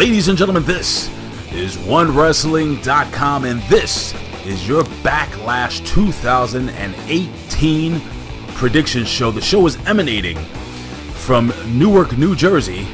Ladies and gentlemen, this is OneWrestling.com, and this is your Backlash 2018 prediction show. The show is emanating from Newark, New Jersey.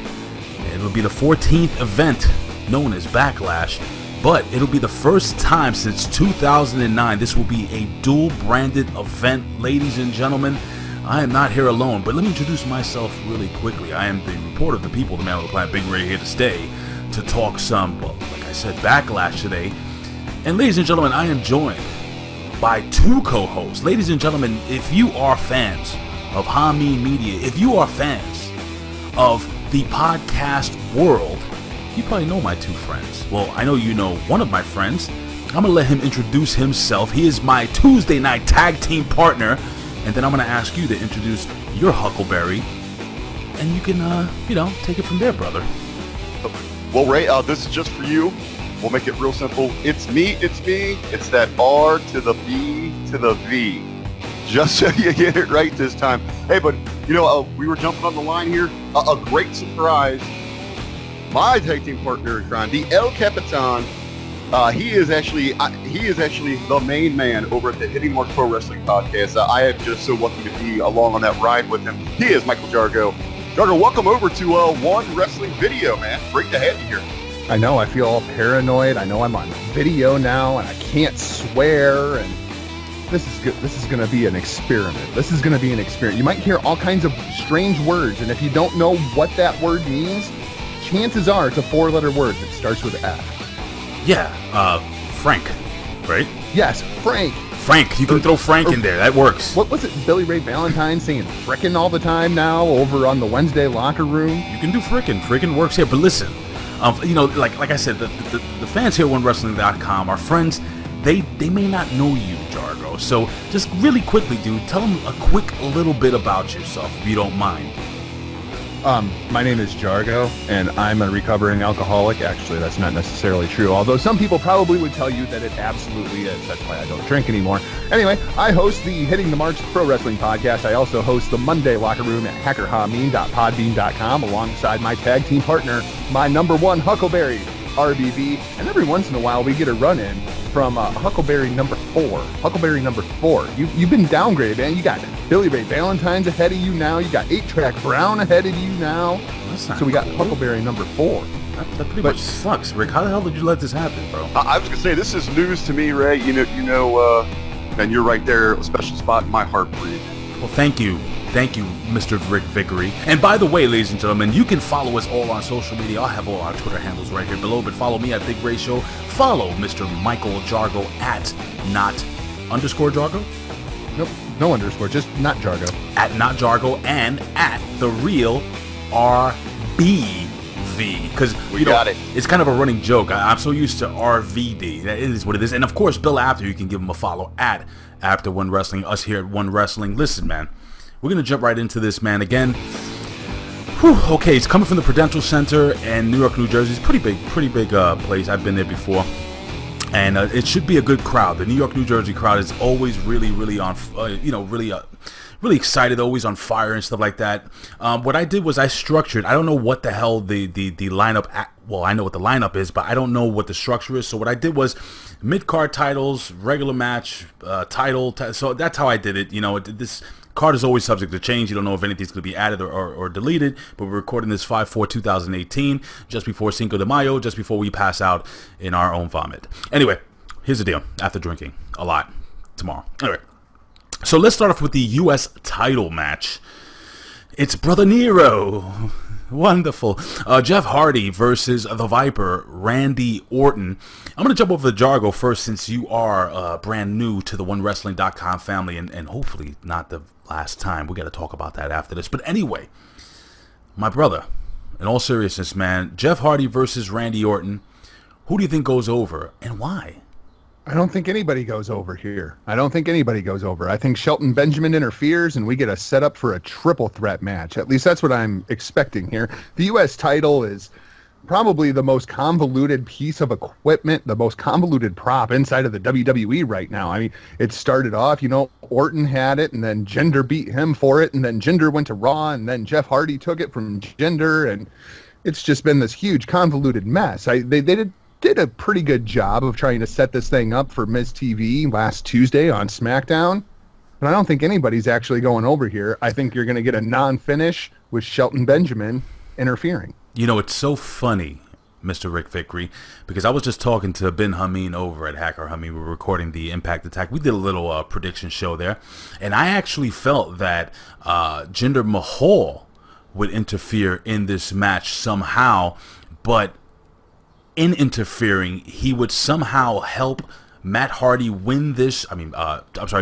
It'll be the 14th event known as Backlash, but it'll be the first time since 2009. This will be a dual-branded event, ladies and gentlemen. I am not here alone, but let me introduce myself really quickly. I am the reporter of the people, the man with the plan, Big Ray, here to stay, to talk some, well, like I said, Backlash today. And ladies and gentlemen, I am joined by two co-hosts. Ladies and gentlemen, if you are fans of Hameen Media, if you are fans of the podcast world, you probably know my two friends. Well, I know you know one of my friends. I'm going to let him introduce himself. He is my Tuesday night tag team partner. And then I'm going to ask you to introduce your Huckleberry. And you can, take it from there, brother. Well, Ray, this is just for you. We'll make it real simple. It's me. It's that R to the B to the V. Just so you get it right this time. Hey, but, we were jumping on the line here. A great surprise. My tag team partner in crime, the El Capitan. He is actually the main man over at the Hitting Marks Pro Wrestling Podcast. I am just so lucky to be along on that ride with him. He is Michael Jargo. Jargo, welcome over to One Wrestling Video, man. Great to have you here. I know, I feel all paranoid. I know I'm on video now, and I can't swear, and this is good. This is going to be an experiment. You might hear all kinds of strange words, and if you don't know what that word means, chances are it's a four-letter word that starts with F. Yeah, Frank, right? Yes, Frank. Frank, you can throw Frank in there. That works. What was it, Billy Ray Valentine saying frickin' all the time now over on the Wednesday locker room? You can do frickin'. Frickin' works here. But listen, like I said, the fans here at OneWrestling.com, our friends, they may not know you, Jargo. So just really quickly, dude, tell them a quick little bit about yourself, if you don't mind. My name is Jargo, and I'm a recovering alcoholic. Actually, that's not necessarily true, although some people probably would tell you that it absolutely is. That's why I don't drink anymore. Anyway, I host the Hitting the Marks Pro Wrestling Podcast. I also host the Monday Locker Room at hackerhameen.podbean.com alongside my tag team partner, my number one Huckleberry, RBV, and every once in a while we get a run-in from Huckleberry number 4. Huckleberry number 4. You've been downgraded, man. You got Billy Ray Valentine's ahead of you now. You got 8-Track Brown ahead of you now. So we got Huckleberry number 4. That pretty much sucks, Rick. How the hell did you let this happen, bro? I was gonna say, this is news to me, Ray. And you're right there, a special spot in my heart for you. Well, thank you, Mr. Rick Vickery. And by the way, ladies and gentlemen, you can follow us all on social media. I'll have all our Twitter handles right here below, but follow me at Big Ray Show. Follow Mr. Michael Jargo at _Jargo? Nope, no underscore, just not Jargo. At not Jargo and at the real RBV. Because got it. It's kind of a running joke. I'm so used to RVD. That is what it is. And of course, Bill Apter, you can give him a follow at After One Wrestling. Us here at One Wrestling. Listen, man, we're gonna jump right into this, man. Again, okay, it's coming from the Prudential Center in Newark, New Jersey. It's pretty big place. I've been there before, and it should be a good crowd. The New York, New Jersey crowd is always really on, really excited, always on fire and stuff like that. What I did was I structured. I don't know what the hell the lineup. Well, I know what the lineup is, but I don't know what the structure is. So what I did was mid-card titles, regular match, title. So that's how I did it. This card is always subject to change. You don't know if anything's going to be added or deleted, but we're recording this 5/4/2018, just before Cinco de Mayo, just before we pass out in our own vomit. Anyway, here's the deal. After drinking a lot tomorrow. Anyway, so let's start off with the U.S. title match. It's Brother Nero. Wonderful. Jeff Hardy versus the Viper, Randy Orton. I'm going to jump over to Jargo first, since you are brand new to the OneWrestling.com family, and hopefully not the last time. We got to talk about that after this. But anyway, my brother, in all seriousness, man, Jeff Hardy versus Randy Orton, who do you think goes over, and why? I don't think anybody goes over here. I think Shelton Benjamin interferes, and we get a setup for a triple threat match. At least that's what I'm expecting here. The U.S. title is probably the most convoluted piece of equipment, the most convoluted prop inside of the WWE right now. I mean, it started off, Orton had it, and then Jinder beat him for it, and then Jinder went to Raw, and then Jeff Hardy took it from Jinder, and it's just been this huge convoluted mess. They did a pretty good job of trying to set this thing up for Miz TV last Tuesday on SmackDown, but I don't think anybody's actually going over here. I think you're going to get a non-finish with Shelton Benjamin interfering. You know, it's so funny, Mr. Rick Vickery, because I was just talking to Ben Hameen over at Hacker Hameen. We were recording the Impact Attack. We did a little prediction show there, and I actually felt that Jinder Mahal would interfere in this match somehow, but in interfering, he would somehow help Matt Hardy win this.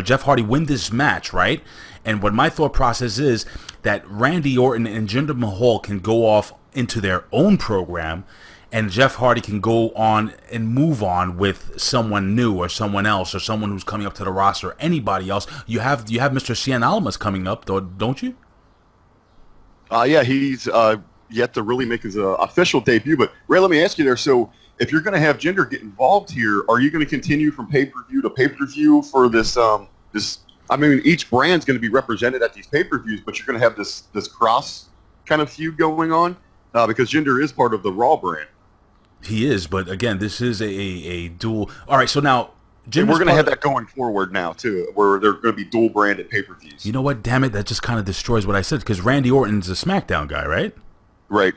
Jeff Hardy win this match, right? And what my thought process is that Randy Orton and Jinder Mahal can go off into their own program, and Jeff Hardy can go on and move on with someone new or someone else or someone who's coming up to the roster or anybody else. You have Mr. Cien Almas coming up, though, don't you? Yeah, he's yet to really make his official debut. But Ray, let me ask you there. So, if you're going to have Jinder get involved here, are you going to continue from pay-per-view to pay-per-view for this? I mean, each brand's going to be represented at these pay-per-views, but you're going to have this cross kind of feud going on because Jinder is part of the Raw brand. He is, but again, this is a dual. All right, so now. And we're going to have that going forward now, too, where they're going to be dual-branded pay-per-views. You know what? Damn it, that just kind of destroys what I said, because Randy Orton's a SmackDown guy, right? Right.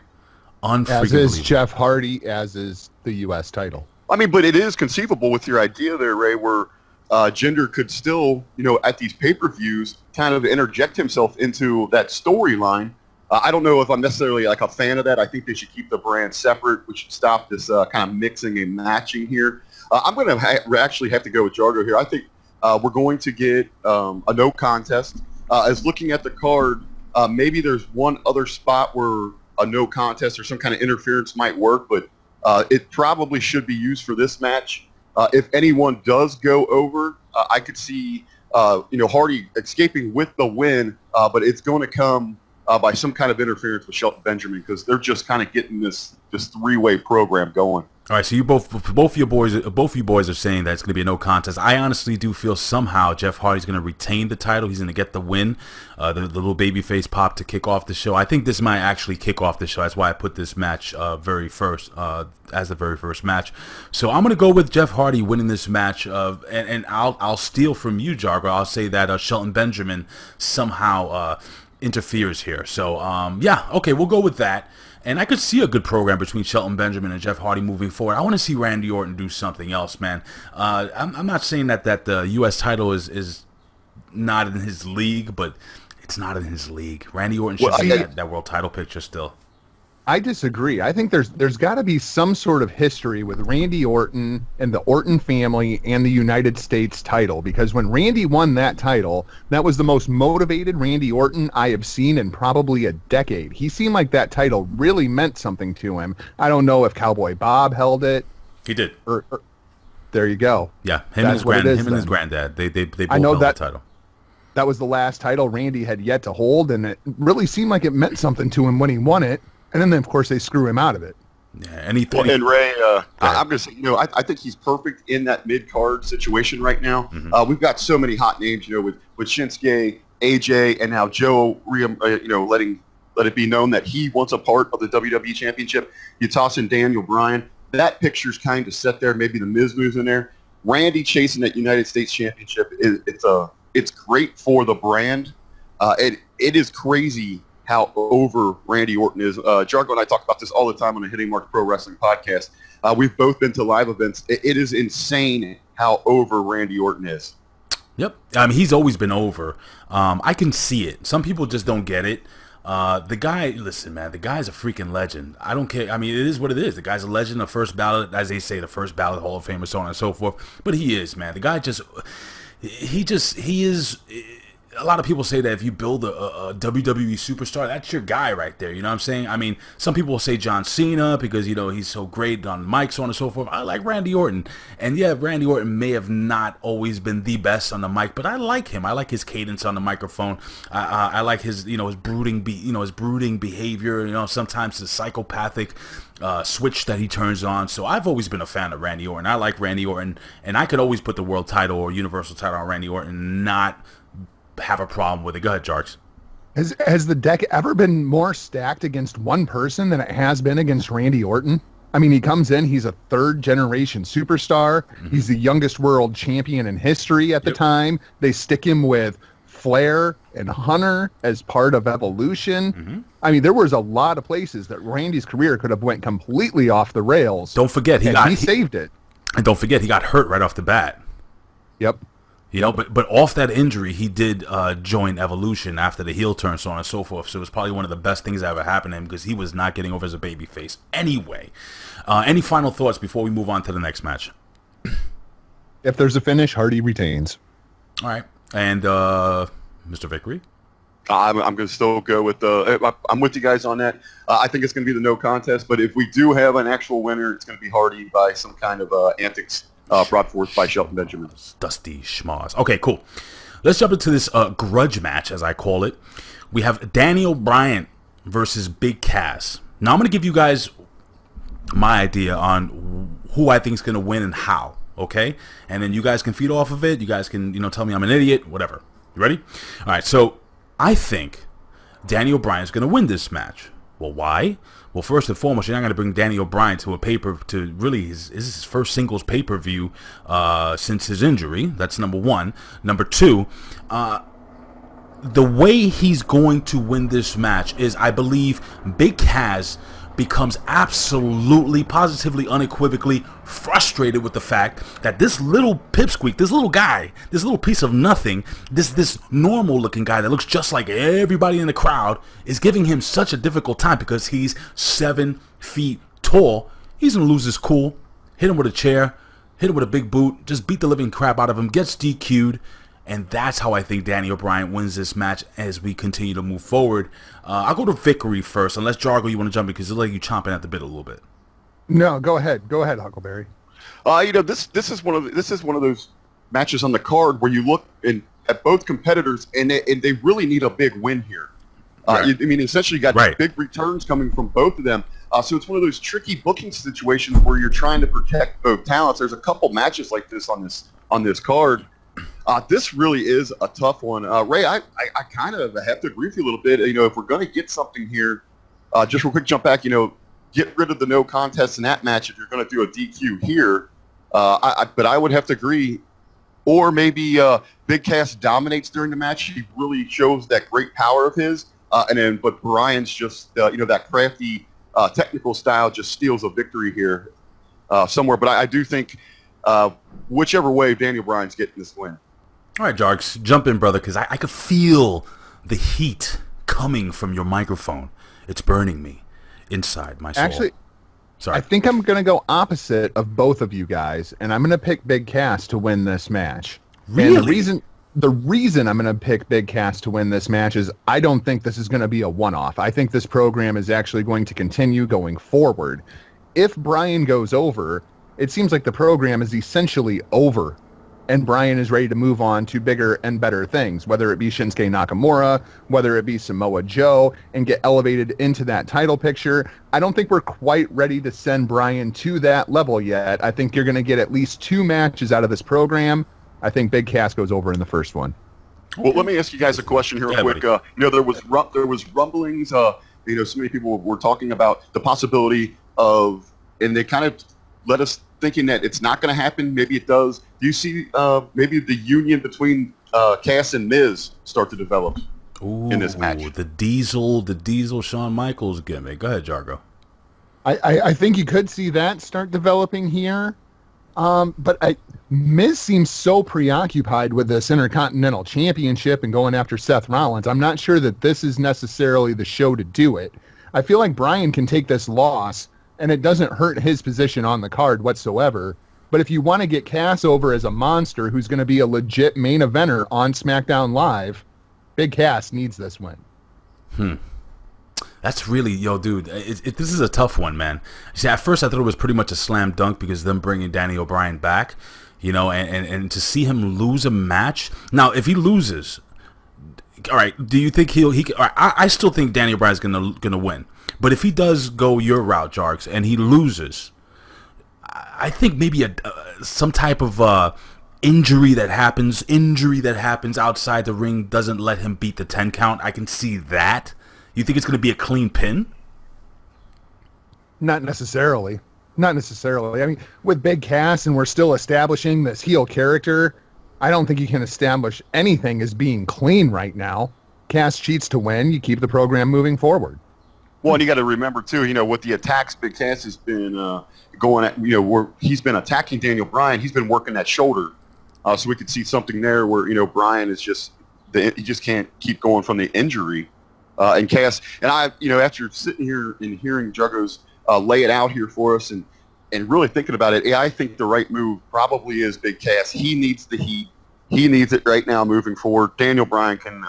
As is Jeff Hardy, as is the U.S. title. I mean, but it is conceivable with your idea there, Ray, where Jinder could still, at these pay-per-views, kind of interject himself into that storyline. I don't know if I'm necessarily like a fan of that. I think they should keep the brand separate. We should stop this kind of mixing and matching here. I'm going to actually have to go with Jargo here. I think we're going to get a no contest. As looking at the card, maybe there's one other spot where a no contest or some kind of interference might work, but it probably should be used for this match. If anyone does go over, I could see Hardy escaping with the win, but it's going to come by some kind of interference with Shelton Benjamin because they're just kind of getting this three-way program going. All right, so you both of you boys are saying that it's going to be a no contest. I honestly do feel somehow Jeff Hardy's going to retain the title. He's going to get the win, the little babyface pop to kick off the show. I think this might actually kick off the show. That's why I put this match as the very first match. So I'm going to go with Jeff Hardy winning this match. And I'll steal from you, Jargo. I'll say that Shelton Benjamin somehow interferes here. So yeah, okay, we'll go with that. And I could see a good program between Shelton Benjamin and Jeff Hardy moving forward. I want to see Randy Orton do something else, man. I'm not saying that the U.S. title is not in his league, but it's not in his league. Randy Orton should be that world title picture still. I disagree. I think there's got to be some sort of history with Randy Orton and the Orton family and the United States title, because when Randy won that title, that was the most motivated Randy Orton I have seen in probably a decade. He seemed like that title really meant something to him. I don't know if Cowboy Bob held it. He did. Or there you go. Yeah, him and his granddad. They both held the title. That was the last title Randy had yet to hold, and it really seemed like it meant something to him when he won it. And then, of course, they screw him out of it. Yeah, and Ray, I'm going to say, I think he's perfect in that mid-card situation right now. Mm-hmm. We've got so many hot names, with Shinsuke, AJ, and now Joe, let it be known that he wants a part of the WWE Championship. You toss in Daniel Bryan. That picture's kind of set there. Maybe the Miz moves in there. Randy chasing that United States Championship, it's great for the brand. It is crazy how over Randy Orton is. Jargo and I talk about this all the time on the Hitting Mark Pro Wrestling podcast. We've both been to live events. It is insane how over Randy Orton is. Yep. I mean, he's always been over. I can see it. Some people just don't get it. The guy, listen, man, the guy's a freaking legend. I don't care. I mean, it is what it is. The guy's a legend, the first ballot, as they say, the first ballot Hall of Famer, so on and so forth. But he is, man. The guy he is. A lot of people say that if you build a WWE superstar, that's your guy right there. You know what I'm saying? I mean, some people will say John Cena because, he's so great on mic, so on and so forth. I like Randy Orton. And yeah, Randy Orton may have not always been the best on the mic, but I like him. I like his cadence on the microphone. I like his, his brooding behavior, sometimes his psychopathic switch that he turns on. So I've always been a fan of Randy Orton. I like Randy Orton, and I could always put the world title or universal title on Randy Orton and not have a problem with it. Go ahead, Jarks. Has the deck ever been more stacked against one person than it has been against Randy Orton? I mean, he comes in, he's a third-generation superstar. He's the youngest world champion in history at the time. They stick him with Flair and Hunter as part of Evolution. I mean, there was a lot of places that Randy's career could have went completely off the rails. Don't forget, he saved it. And don't forget, he got hurt right off the bat. Yep. You know, but off that injury, he did join Evolution after the heel turn, so on and so forth. So it was probably one of the best things that ever happened to him because he was not getting over as a babyface anyway. Any final thoughts before we move on to the next match? If there's a finish, Hardy retains. All right. And Mr. Vickery? I'm going to still go with I'm with you guys on that. I think it's going to be the no contest, but if we do have an actual winner, it's going to be Hardy by some kind of antics brought forth by Shelton Benjamin. Dusty schmoz. Okay, cool. Let's jump into this grudge match, as I call it. We have Daniel Bryan versus Big Cass. Now, I'm going to give you guys my idea on who I think is going to win and how, okay? And then you guys can feed off of it. You guys can, tell me I'm an idiot, whatever. You ready? All right, so I think Daniel Bryan is going to win this match. Well, why? Well, first and foremost, you're not going to bring Daniel Bryan to really his first singles pay-per-view since his injury. That's number one. Number two, the way he's going to win this match is, I believe, Big Cass becomes absolutely, positively, unequivocally frustrated with the fact that this little pipsqueak, this little guy, this little piece of nothing, this normal looking guy that looks just like everybody in the crowd is giving him such a difficult time because he's 7 feet tall. He's gonna lose his cool, hit him with a chair, hit him with a big boot, just beat the living crap out of him, gets DQ'd. And that's how I think Daniel Bryan wins this match as we continue to move forward. I'll go to Vickery first, unless Jargo, you want to jump in because it looks like you chomping at the bit a little bit. No, go ahead, Huckleberry. This is one of those matches on the card where you look at both competitors and they really need a big win here. Right. I mean, essentially, you got big returns coming from both of them. So it's one of those tricky booking situations where you're trying to protect both talents. There's a couple matches like this on this card. This really is a tough one. Ray, I kind of have to agree with you a little bit. If we're going to get something here, just real quick jump back, get rid of the no contest in that match if you're going to do a DQ here. But I would have to agree. Or maybe Big Cass dominates during the match. He really shows that great power of his. But Bryan's just, that crafty technical style just steals a victory here somewhere. But I do think whichever way, Daniel Bryan's getting this win. All right, Jarks, jump in, brother, because I could feel the heat coming from your microphone. It's burning me inside my soul. Actually, sorry. I think I'm going to go opposite of both of you guys, and I'm going to pick Big Cass to win this match. Really? And the reason I'm going to pick Big Cass to win this match is I don't think this is going to be a one-off. I think this program is actually going to continue going forward. If Bryan goes over, it seems like the program is essentially over, and Bryan is ready to move on to bigger and better things, whether it be Shinsuke Nakamura, whether it be Samoa Joe, and get elevated into that title picture. I don't think we're quite ready to send Bryan to that level yet. I think you're going to get at least 2 matches out of this program. I think Big Cass goes over in the first one. Well, let me ask you guys a question here real quick. There was rumblings. So many people were talking about the possibility of, and they kind of let us thinking that it's not going to happen. Maybe it does. Do you see maybe the union between Cass and Miz start to develop in this match? The Diesel Shawn Michaels gimmick. Go ahead, Jargo. I think you could see that start developing here. But Miz seems so preoccupied with this Intercontinental Championship and going after Seth Rollins. I'm not sure that this is necessarily the show to do it. I feel like Bryan can take this loss, and it doesn't hurt his position on the card whatsoever. But if you want to get Cass over as a monster who's going to be a legit main eventer on SmackDown Live, Big Cass needs this win. That's really, dude, this is a tough one, man. See, at first I thought it was pretty much a slam dunk because them bringing Daniel Bryan back, and to see him lose a match. Now, if he loses, all right, do you think he? All right, I still think Daniel Bryan's gonna win. But if he does go your route, Jarks, and he loses, I think maybe some type of injury that happens outside the ring doesn't let him beat the 10 count. I can see that. You think it's going to be a clean pin? Not necessarily. Not necessarily. I mean, with Big Cass and we're still establishing this heel character, I don't think you can establish anything as being clean right now. Cass cheats to win. You keep the program moving forward. Well, and you got to remember, too, you know, with the attacks Big Cass has been going at, you know, where he's been attacking Daniel Bryan, he's been working that shoulder. So we could see something there where, you know, Bryan is just, he just can't keep going from the injury. And Cass, and I, you know, after sitting here and hearing Jargo's lay it out here for us and really thinking about it, I think the right move probably is Big Cass. He needs the heat. He needs it right now moving forward. Daniel Bryan can,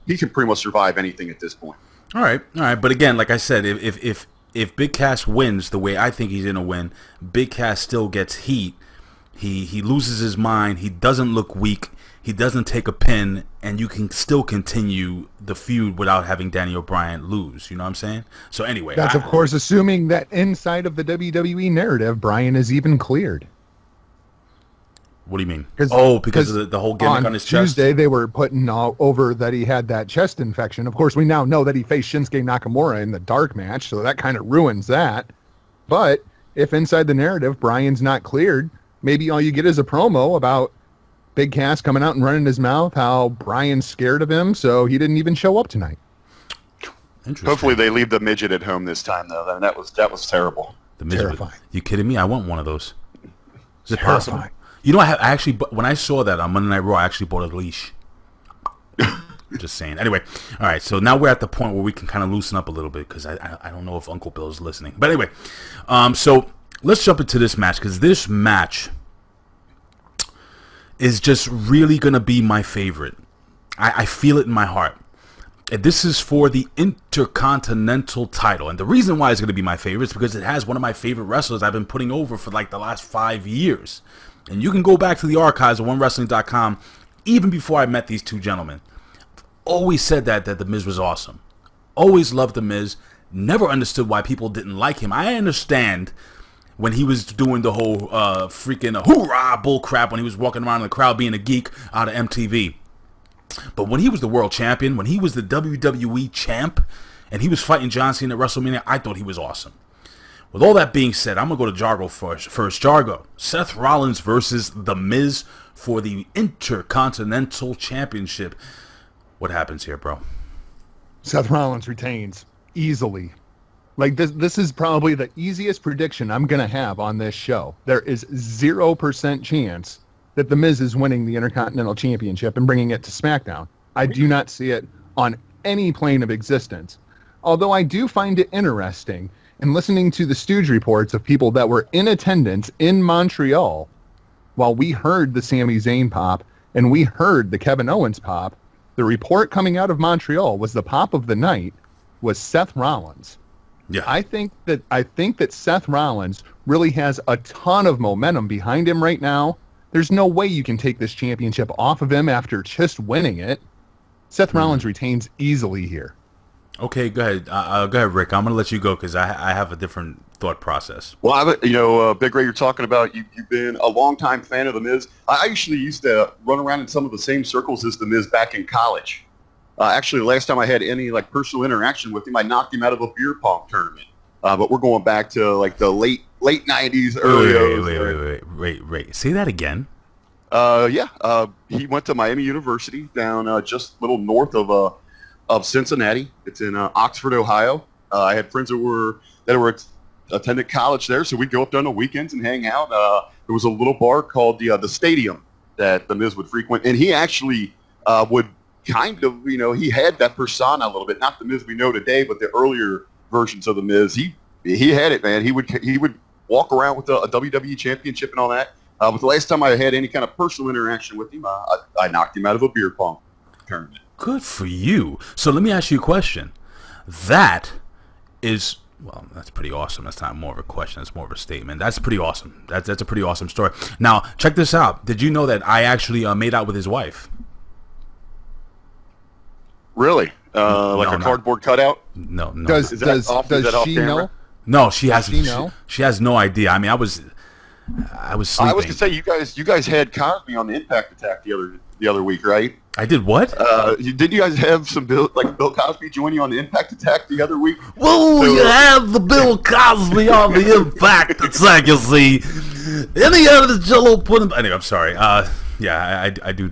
he can pretty much survive anything at this point. All right. But again, like I said, if Big Cass wins the way I think he's gonna win, Big Cass still gets heat. He loses his mind. He doesn't look weak. He doesn't take a pin, and you can still continue the feud without having Daniel Bryan lose. You know what I'm saying? So anyway, that's of course assuming that inside of the WWE narrative, Bryan is even cleared. What do you mean? Because of the whole gimmick on his chest? On Tuesday, they were putting over that he had that chest infection. Of course, we now know that he faced Shinsuke Nakamura in the dark match, so that kind of ruins that. But if inside the narrative, Bryan's not cleared, maybe all you get is a promo about Big Cass coming out and running his mouth, how Bryan's scared of him, so he didn't even show up tonight. Hopefully they leave the midget at home this time, though. I mean, that was terrible. The midget. Terrifying. You kidding me? I want one of those. Is it Terrifying. possible? You know, I actually, when I saw that on Monday Night Raw, I actually bought a leash. Just saying. Anyway, all right, so now we're at the point where we can kind of loosen up a little bit because I don't know if Uncle Bill is listening. But anyway, so let's jump into this match because this match is just really going to be my favorite. I feel it in my heart. And this is for the Intercontinental title. And the reason why it's going to be my favorite is because it has one of my favorite wrestlers I've been putting over for like the last 5 years. And you can go back to the archives of OneWrestling.com even before I met these two gentlemen. Always said that The Miz was awesome. Always loved The Miz. Never understood why people didn't like him. I understand when he was doing the whole freaking hoorah bull crap when he was walking around in the crowd being a geek out of MTV. But when he was the world champion, when he was the WWE champ, and he was fighting John Cena at WrestleMania, I thought he was awesome. With all that being said, I'm going to go to Jargo first. Jargo, Seth Rollins versus The Miz for the Intercontinental Championship. What happens here, bro? Seth Rollins retains easily. Like, this is probably the easiest prediction I'm going to have on this show. There is 0% chance that The Miz is winning the Intercontinental Championship and bringing it to SmackDown. I do not see it on any plane of existence. Although I do find it interesting in listening to the Stooge reports of people that were in attendance in Montreal while we heard the Sami Zayn pop and we heard the Kevin Owens pop. The report coming out of Montreal was the pop of the night was Seth Rollins. Yeah. I think that Seth Rollins really has a ton of momentum behind him right now. There's no way you can take this championship off of him after just winning it. Seth Rollins retains easily here. Okay, go ahead. Go ahead, Rick. I'm going to let you go because I have a different thought process. Well, Big Ray, you're talking about you've been a longtime fan of The Miz. I actually used to run around in some of the same circles as The Miz back in college. Actually, the last time I had any like personal interaction with him, I knocked him out of a beer pong tournament. But we're going back to like the late 90s, early. Wait. Say that again. He went to Miami University down just a little north of Cincinnati. It's in Oxford, Ohio. I had friends that were attended college there, so we'd go up there on the weekends and hang out. There was a little bar called the Stadium that The Miz would frequent, and he actually would kind of, he had that persona a little bit, not The Miz we know today, but the earlier versions of The Miz. He had it, man. He would walk around with a WWE championship and all that. But the last time I had any kind of personal interaction with him, I knocked him out of a beer pong tournament. Good for you. So let me ask you a question. That is, well, that's pretty awesome. That's not more of a question. That's more of a statement. That's pretty awesome. That's a pretty awesome story. Now, check this out. Did you know that I actually made out with his wife? Really? Like a cardboard cutout? No. Does she know? No, she has no idea. I mean, I was sleeping. I was gonna say you guys had Cosby on the Impact Attack the other week, right? I did what? Did you guys have some Bill Cosby join you on the Impact Attack the other week? Well, you have the Bill Cosby on the Impact Attack, you see. Any other Jello pudding? Anyway, I'm sorry. Yeah, I do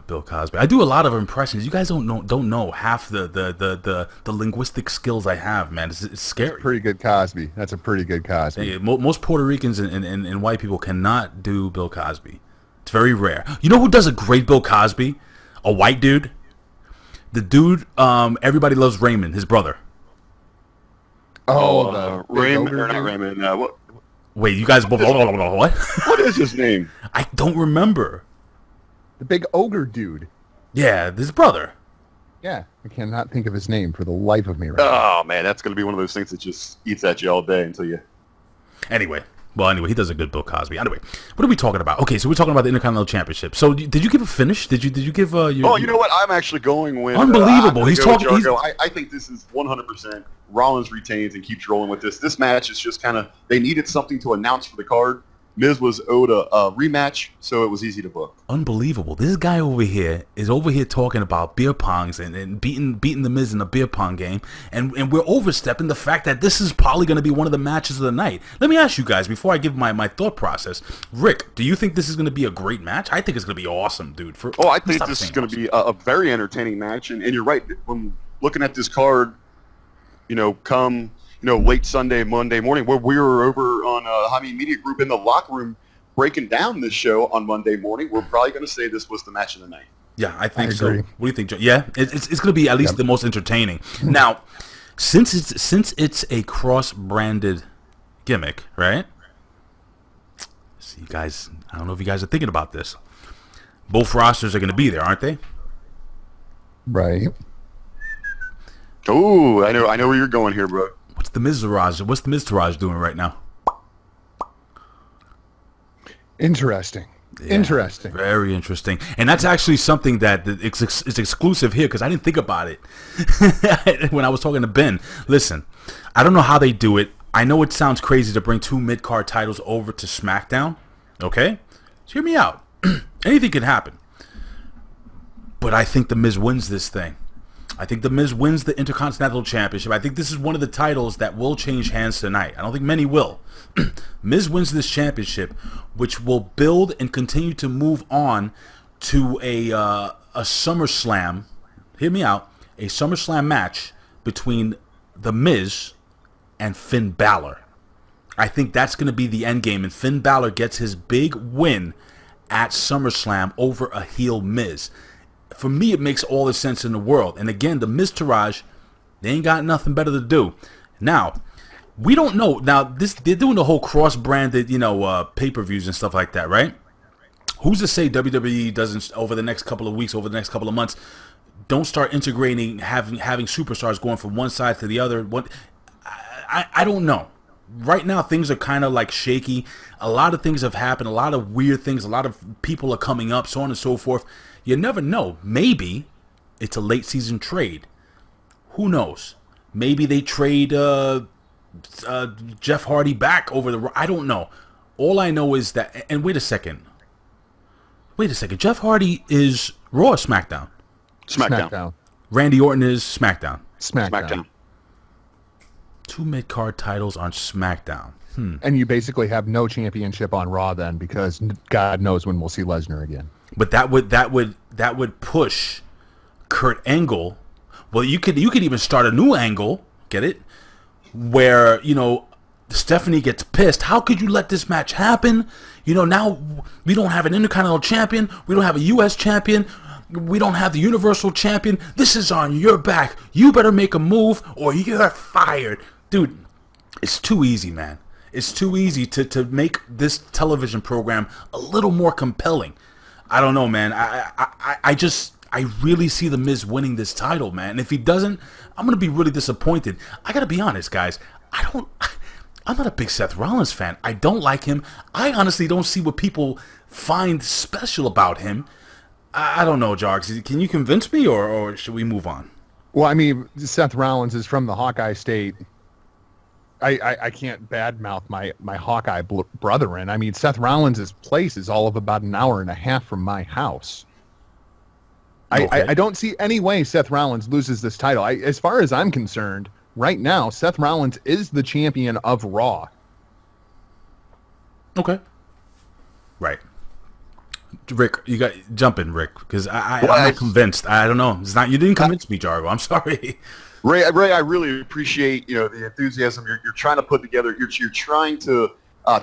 Bill Cosby. I do a lot of impressions. You guys don't know half the linguistic skills I have, man. It's scary. Pretty good Cosby. That's a pretty good Cosby. Hey, most Puerto Ricans and white people cannot do Bill Cosby. It's very rare. You know who does a great Bill Cosby? A white dude. The dude, everybody loves Raymond, his brother. Raymond, or not Raymond. What? Wait, you guys what? What is his name? I don't remember. The big ogre dude. Yeah, his brother. Yeah, I cannot think of his name for the life of me right now. Oh man, that's gonna be one of those things that just eats at you all day until you. Anyway, he does a good Bill Cosby. Anyway, what are we talking about? Okay, so we're talking about the Intercontinental Championship. So did you give a finish? Did you give your? Oh, you know what? I'm actually going with. Unbelievable. He's talking. I think this is 100%. Rollins retains and keeps rolling with this. This match is just kind of they needed something to announce for the card. Miz was owed a rematch, so it was easy to book. Unbelievable. This guy over here is over here talking about beer pongs and beating the Miz in a beer pong game, and we're overstepping the fact that this is probably going to be one of the matches of the night. Let me ask you guys, before I give my thought process, Rick, do you think this is going to be a great match? I think it's going to be awesome, dude. I think this is going to be a very entertaining match, and you're right. When looking at this card, come late Sunday, Monday morning, where we were over on Jaime Media Group in the locker room breaking down this show on Monday morning, we're probably going to say this was the match of the night. Yeah, I think so. What do you think, Joe? Yeah, it's going to be at least the most entertaining. Now, since it's a cross-branded gimmick, right? See, you guys, I don't know if you guys are thinking about this. Both rosters are going to be there, aren't they? Right. Oh, I know where you're going here, bro. What's the Miztourage doing right now? Interesting. Very interesting. And that's actually something that it's exclusive here because I didn't think about it when I was talking to Ben. Listen, I don't know how they do it. I know it sounds crazy to bring two mid-card titles over to SmackDown. Okay? So hear me out. Anything can happen. But I think The Miz wins this thing. I think The Miz wins the Intercontinental Championship. I think this is one of the titles that will change hands tonight. I don't think many will. Miz wins this championship, which will build and continue to move on to a SummerSlam. Hear me out. A SummerSlam match between The Miz and Finn Balor. I think that's going to be the end game, and Finn Balor gets his big win at SummerSlam over a heel Miz. For me, it makes all the sense in the world. And again, the Miztourage, they ain't got nothing better to do. Now, we don't know. Now, they're doing the whole cross-branded, pay-per-views and stuff like that, right? Who's to say WWE doesn't, over the next couple of weeks, over the next couple of months, don't start integrating, having superstars going from one side to the other? I don't know. Right now, things are kind of like shaky. A lot of things have happened. A lot of weird things. A lot of people are coming up, so on and so forth. You never know. Maybe it's a late season trade. Who knows? Maybe they trade Jeff Hardy back over the... I don't know. All I know is that... And wait a second. Jeff Hardy is Raw or SmackDown? SmackDown. Randy Orton is SmackDown. SmackDown. Two mid-card titles on SmackDown. And you basically have no championship on Raw then, because God knows when we'll see Lesnar again. But that would push Kurt Angle. Well, you could even start a new angle, get it? Where, Stephanie gets pissed. How could you let this match happen? Now we don't have an Intercontinental Champion. We don't have a U.S. Champion. We don't have the Universal Champion. This is on your back. You better make a move or you're fired. Dude, it's too easy, man. It's too easy to make this television program a little more compelling. I don't know, man. I really see The Miz winning this title, man. And if he doesn't, I'm going to be really disappointed. I got to be honest, guys. I'm not a big Seth Rollins fan. I don't like him. I honestly don't see what people find special about him. I don't know, Jargs. Can you convince me, or should we move on? Well, I mean, Seth Rollins is from the Hawkeye State. I can't badmouth my Hawkeye brethren. I mean, Seth Rollins' place is all of about an hour and a half from my house. Okay. I don't see any way Seth Rollins loses this title. As far as I'm concerned, right now, Seth Rollins is the champion of Raw. Okay. Right. Rick, you got jump in, Rick, because I'm not convinced. I don't know. It's not you didn't convince me, Jargo. I'm sorry. Ray, I really appreciate the enthusiasm you're trying to put together. You're trying to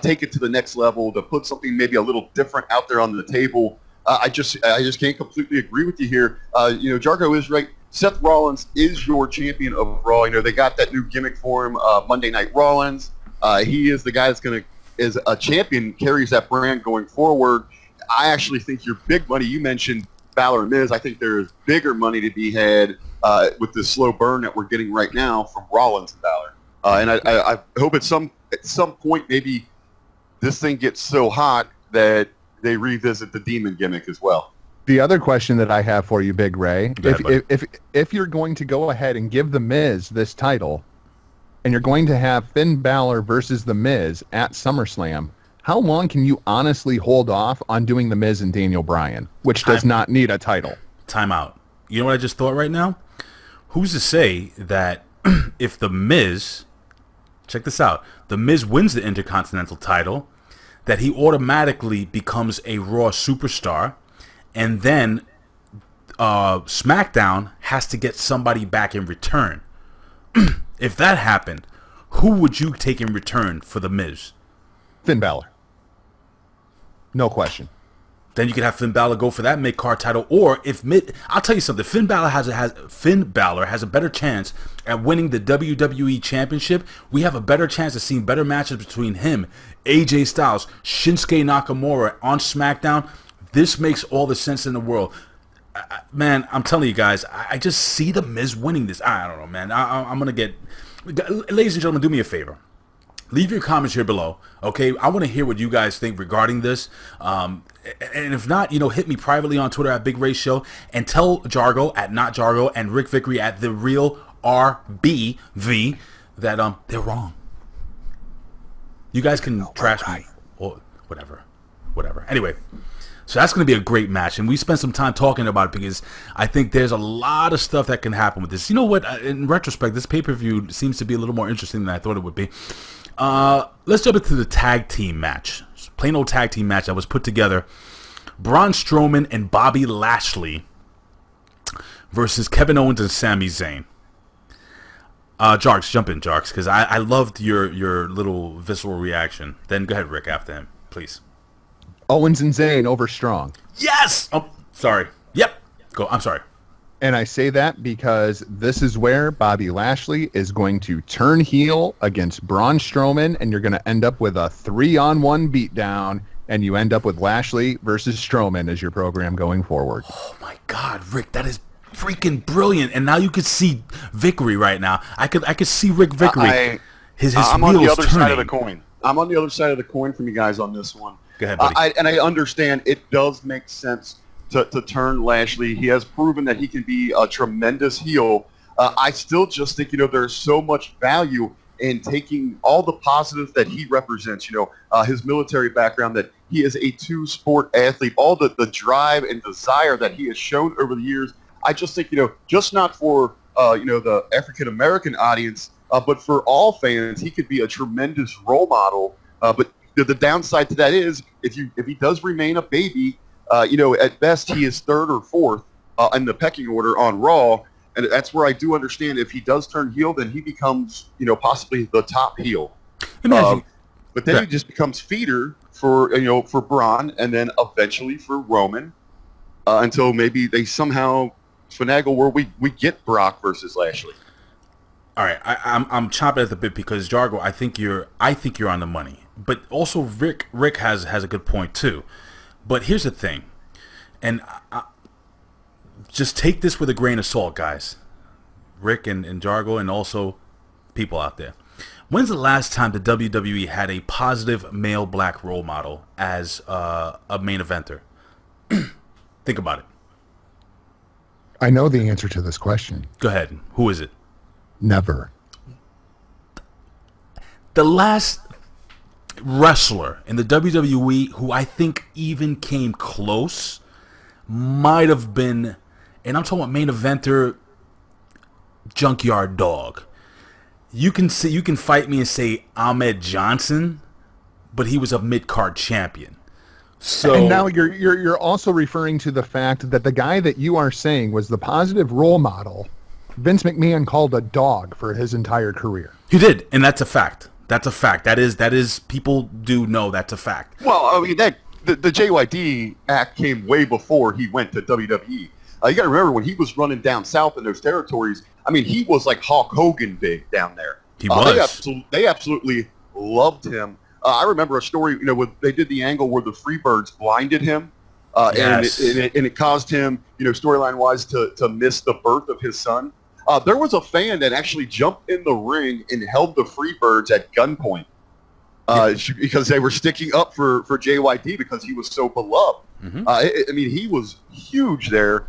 take it to the next level, to put something maybe a little different out there on the table. I just can't completely agree with you here. Jargo is right. Seth Rollins is your champion of Raw. They got that new gimmick for him, Monday Night Rollins. He is the guy that's is a champion, carries that brand going forward. I actually think your big money, you mentioned Balor and Miz. I think there's bigger money to be had with the slow burn that we're getting right now from Rollins and Balor. And I hope at some point maybe this thing gets so hot that they revisit the demon gimmick as well. The other question that I have for you, Big Ray, ahead, if you're going to go ahead and give The Miz this title, and you're going to have Finn Balor versus The Miz at SummerSlam, how long can you honestly hold off on doing The Miz and Daniel Bryan, which does not need a title? Time out. You know what I just thought right now? Who's to say that if The Miz, check this out, The Miz wins the Intercontinental title, that he automatically becomes a Raw superstar, and then SmackDown has to get somebody back in return. If that happened, who would you take in return for The Miz? Finn Balor. No question. Then you could have Finn Balor go for that mid-card title, or I'll tell you something. Finn Balor has a better chance at winning the WWE Championship. We have a better chance of seeing better matches between him, AJ Styles, Shinsuke Nakamura on SmackDown. This makes all the sense in the world. Man, I'm telling you guys, I just see The Miz winning this. I don't know, man. I'm going to get... Ladies and gentlemen, do me a favor. Leave your comments here below, okay? I want to hear what you guys think regarding this. And if not, hit me privately on Twitter at Big Ray Show, and tell Jargo at Not Jargo and Rick Vickery at The Real RBV that they're wrong. You guys can trash me or whatever. Anyway, so that's going to be a great match, and we spent some time talking about it because I think there's a lot of stuff that can happen with this. You know what? In retrospect, this pay-per-view seems to be a little more interesting than I thought it would be. Let's jump into the tag team match. Plain old tag team match that was put together. Braun Strowman and Bobby Lashley versus Kevin Owens and Sami Zayn. Jarks, jump in, Jarks, because I loved your little visceral reaction. Then go ahead, Rick, after him, please. Owens and Zayn over Strong. Yes! Oh, sorry. Yep. Go. I'm sorry. And I say that because this is where Bobby Lashley is going to turn heel against Braun Strowman, and you're going to end up with a 3-on-1 beatdown, and you end up with Lashley versus Strowman as your program going forward. Oh my God, Rick, that is freaking brilliant! And now you could see Vickery right now. I could see Rick Vickery. I'm on the other side of the coin. I'm on the other side of the coin from you guys on this one. Go ahead, buddy. I understand it does make sense to turn Lashley. He has proven that he can be a tremendous heel. I still just think, there's so much value in taking all the positives that he represents, his military background, that he is a two-sport athlete, all the drive and desire that he has shown over the years. I just think, just not for, the African-American audience, but for all fans, he could be a tremendous role model. But the downside to that is if he does remain a baby, at best he is third or fourth in the pecking order on Raw, and that's where I do understand if he does turn heel, then he becomes possibly the top heel. But then he just becomes feeder for for Braun, and then eventually for Roman, until maybe they somehow finagle where we get Brock versus Lashley. All right, I'm chopping at the bit because Jargo, I think you're on the money, but also Rick has a good point too. But here's the thing, and just take this with a grain of salt, guys. Rick and Jargo, and also people out there. When's the last time the WWE had a positive male black role model as a main eventer? Think about it. I know the answer to this question. Go ahead. Who is it? Never. The last wrestler in the WWE who I think even came close might have been, and I'm talking about main eventer, Junkyard Dog. You can fight me and say Ahmed Johnson, but he was a mid-card champion. So, and now you're also referring to the fact that the guy that you are saying was the positive role model, Vince McMahon called a dog for his entire career. He did, and that's a fact. That's a fact. That is people do know that's a fact. Well, I mean, the JYD act came way before he went to WWE. You got to remember when he was running down south in those territories. I mean, he was like Hulk Hogan big down there. He was. They absolutely loved him. I remember a story, when they did the angle where the Freebirds blinded him, Yes. and it caused him, storyline-wise, to miss the birth of his son. There was a fan that actually jumped in the ring and held the Freebirds at gunpoint because they were sticking up for JYD because he was so beloved. Mm-hmm. I mean, he was huge there.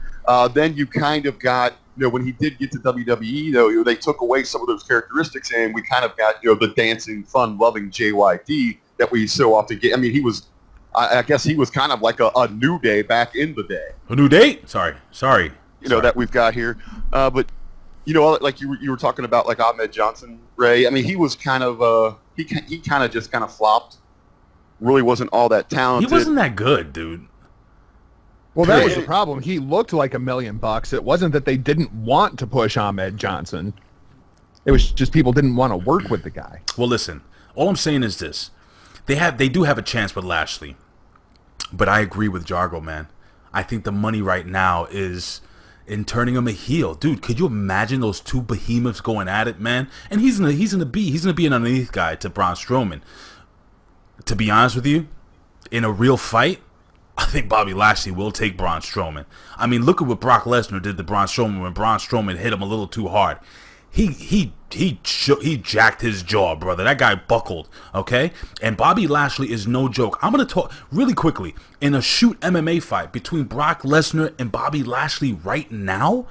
Then you kind of got, when he did get to WWE, they took away some of those characteristics, and we kind of got, the dancing, fun-loving JYD that we so often get. I mean, he was, I guess he was kind of like a New Day back in the day. A New Day? Sorry. That we've got here. But, like you were talking about, like Ahmed Johnson, Ray. I mean, he was kind of, he kind of just flopped. Really wasn't all that talented. He wasn't that good, dude. Well, that was the problem. He looked like $1 million. It wasn't that they didn't want to push Ahmed Johnson. It was just people didn't want to work with the guy. Well, listen. All I'm saying is this: they do have a chance with Lashley, but I agree with Jargo, man. I think the money right now is in turning him a heel, dude. Could you imagine those two behemoths going at it, man? And he's gonna be an underneath guy to Braun Strowman. To be honest with you, in a real fight, I think Bobby Lashley will take Braun Strowman. I mean, look at what Brock Lesnar did to Braun Strowman when Braun Strowman hit him a little too hard. He jacked his jaw, brother. That guy buckled, okay? And Bobby Lashley is no joke. I'm going to talk really quickly. In a shoot MMA fight between Brock Lesnar and Bobby Lashley right now,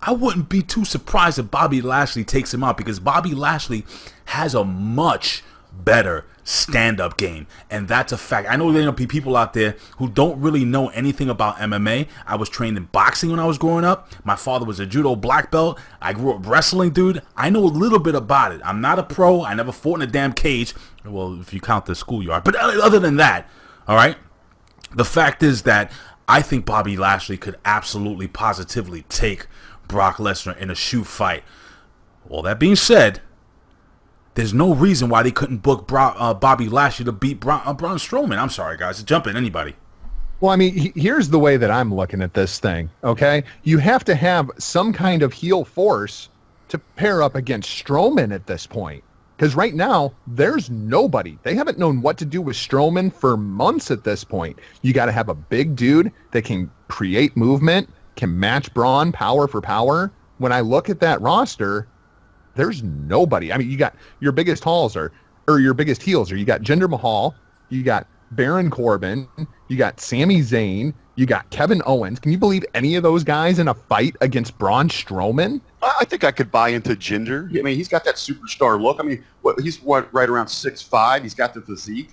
I wouldn't be too surprised if Bobby Lashley takes him out, because Bobby Lashley has a much better stand-up game, and that's a fact. I know there will be people out there who don't really know anything about MMA. I was trained in boxing when I was growing up. My father was a judo black belt. I grew up wrestling, dude. I know a little bit about it. I'm not a pro. I never fought in a damn cage. Well, if you count the schoolyard. But other than that, all right, the fact is that I think Bobby Lashley could absolutely, positively take Brock Lesnar in a shoot fight. All that being said, there's no reason why they couldn't book Bobby Lashley to beat Braun Strowman. I'm sorry, guys. Jump in, anybody. Well, I mean, here's the way that I'm looking at this thing, okay? You have to have some kind of heel force to pair up against Strowman at this point. Because right now, there's nobody. They haven't known what to do with Strowman for months at this point. You got to have a big dude that can create movement, can match Braun power for power. When I look at that roster, there's nobody. I mean, you got your biggest heels are you got Jinder Mahal, you got Baron Corbin, you got Sami Zayn, you got Kevin Owens. Can you believe any of those guys in a fight against Braun Strowman? I think I could buy into Jinder. I mean, he's got that superstar look. I mean, he's right around 6'5". He's got the physique.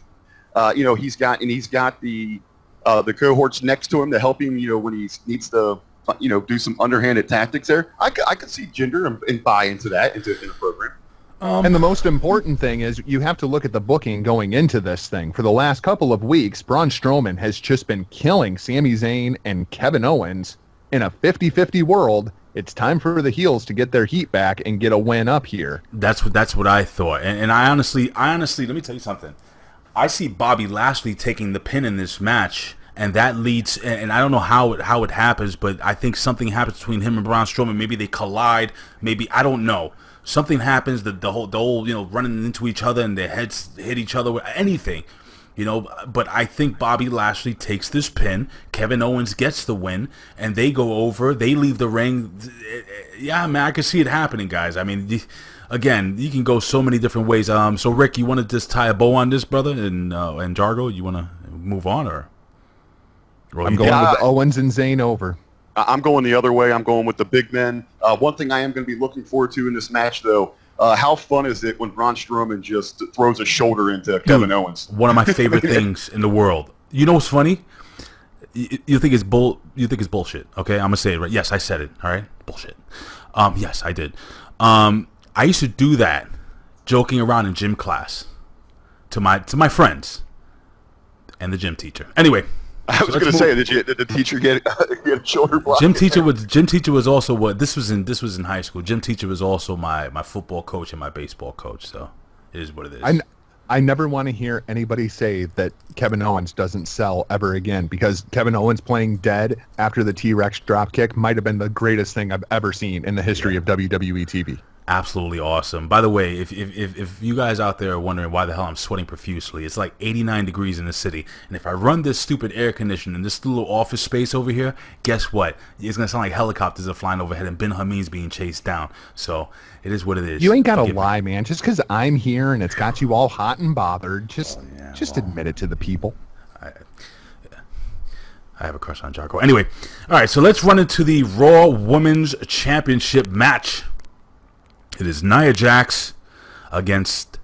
He's got the cohorts next to him to help him. When he needs to, do some underhanded tactics there. I could see Jinder and buy into that in a program. And the most important thing is you have to look at the booking going into this thing. For the last couple of weeks, Braun Strowman has just been killing Sami Zayn and Kevin Owens. In a 50-50 world, it's time for the heels to get their heat back and get a win up here. That's what I thought. And I honestly, let me tell you something. I see Bobby Lashley taking the pin in this match. And that leads, and I don't know how it happens, but I think something happens between him and Braun Strowman. Maybe they collide. Maybe, I don't know. Something happens. The whole running into each other and their heads hit each other with anything, But I think Bobby Lashley takes this pin. Kevin Owens gets the win, and they go over. They leave the ring. Yeah, man, I can see it happening, guys. I mean, again, you can go so many different ways. So Rick, you want to just tie a bow on this, brother, and Jargo, you want to move on or? I'm going with Owens and Zayn over. I'm going the other way. I'm going with the big men. One thing I am going to be looking forward to in this match, though, how fun is it when Braun Strowman just throws a shoulder into Kevin Owens? One of my favorite things in the world. You know what's funny? You think it's bullshit. Okay, I'm gonna say it right. Yes, I said it. All right, bullshit. Yes, I did. I used to do that, joking around in gym class, to my friends, and the gym teacher. Anyway. I was going to say, did the teacher get a shoulder block? Gym teacher was also what this was in high school. Gym teacher was also my football coach and my baseball coach. So it is what it is. I never want to hear anybody say that Kevin Owens doesn't sell ever again, because Kevin Owens playing dead after the T-Rex dropkick might have been the greatest thing I've ever seen in the history of WWE TV. Absolutely awesome. By the way, if you guys out there are wondering why the hell I'm sweating profusely, it's like 89 degrees in the city, and if I run this stupid air conditioner in this little office space over here, guess what? It's gonna sound like helicopters are flying overhead and Ben Hameen's being chased down. So it is what it is. You ain't gotta lie, man. Just because I'm here and it's got you all hot and bothered, just admit it to the people. I have a crush on Jarko. Anyway, all right, so let's run into the Raw Women's Championship match. It is Nia Jax against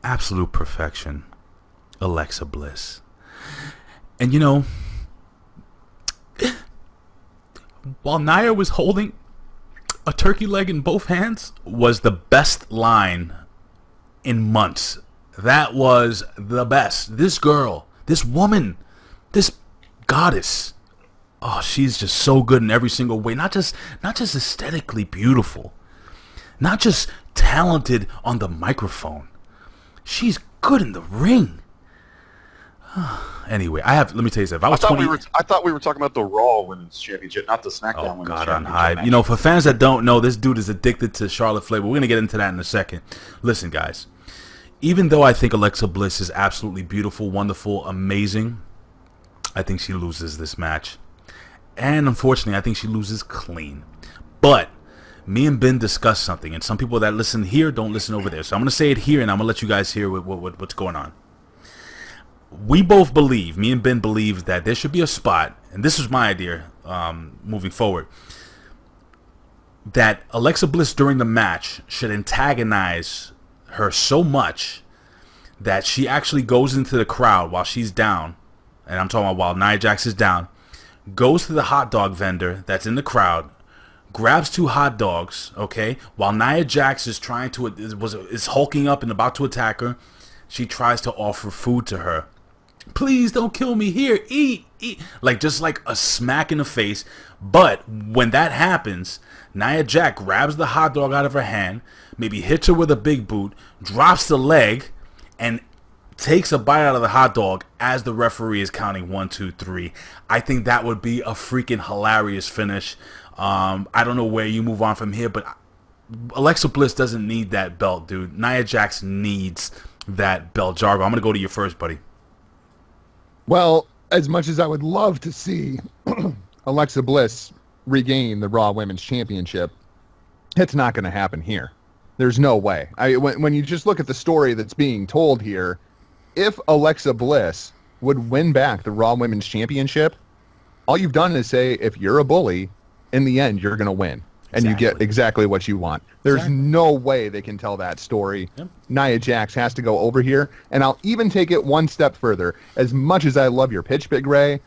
Absolute Perfection, Alexa Bliss. And you know, while Nia was holding a turkey leg in both hands, was the best line in months. That was the best. This girl, this woman, this goddess, oh, she's just so good in every single way. Not just aesthetically beautiful. Not just talented on the microphone. She's good in the ring. Anyway, let me tell you something. I thought we were talking about the Raw Women's Championship, not the SmackDown Women's Championship. Hype. You know, for fans that don't know, this dude is addicted to Charlotte Flair. We're going to get into that in a second. Listen, guys. Even though I think Alexa Bliss is absolutely beautiful, wonderful, amazing, I think she loses this match. And unfortunately, I think she loses clean. But me and Ben discussed something, and some people that listen here don't listen over there. So I'm going to say it here, and I'm going to let you guys hear what's going on. We both believe, me and Ben believe, that there should be a spot, and this is my idea moving forward, that Alexa Bliss during the match should antagonize her so much that she actually goes into the crowd while she's down, and I'm talking about while Nia Jax is down, goes to the hot dog vendor that's in the crowd, grabs 2 hot dogs, okay, while Nia Jax is hulking up and about to attack her. She tries to offer food to her. Please don't kill me. Here, eat. Just like a smack in the face. But when that happens, Nia Jax grabs the hot dog out of her hand, maybe hits her with a big boot, drops the leg, and takes a bite out of the hot dog as the referee is counting 1, 2, 3. I think that would be a freaking hilarious finish. I don't know where you move on from here, but Alexa Bliss doesn't need that belt, dude. Nia Jax needs that belt. Jargo, I'm going to go to you first, buddy. Well, as much as I would love to see Alexa Bliss regain the Raw Women's Championship, it's not going to happen here. There's no way. When you just look at the story that's being told here, if Alexa Bliss would win back the Raw Women's Championship, all you've done is say, if you're a bully, in the end, you're going to win. And you get exactly what you want. There's no way they can tell that story. Yep. Nia Jax has to go over here. And I'll even take it one step further. As much as I love your pitch, Big Ray,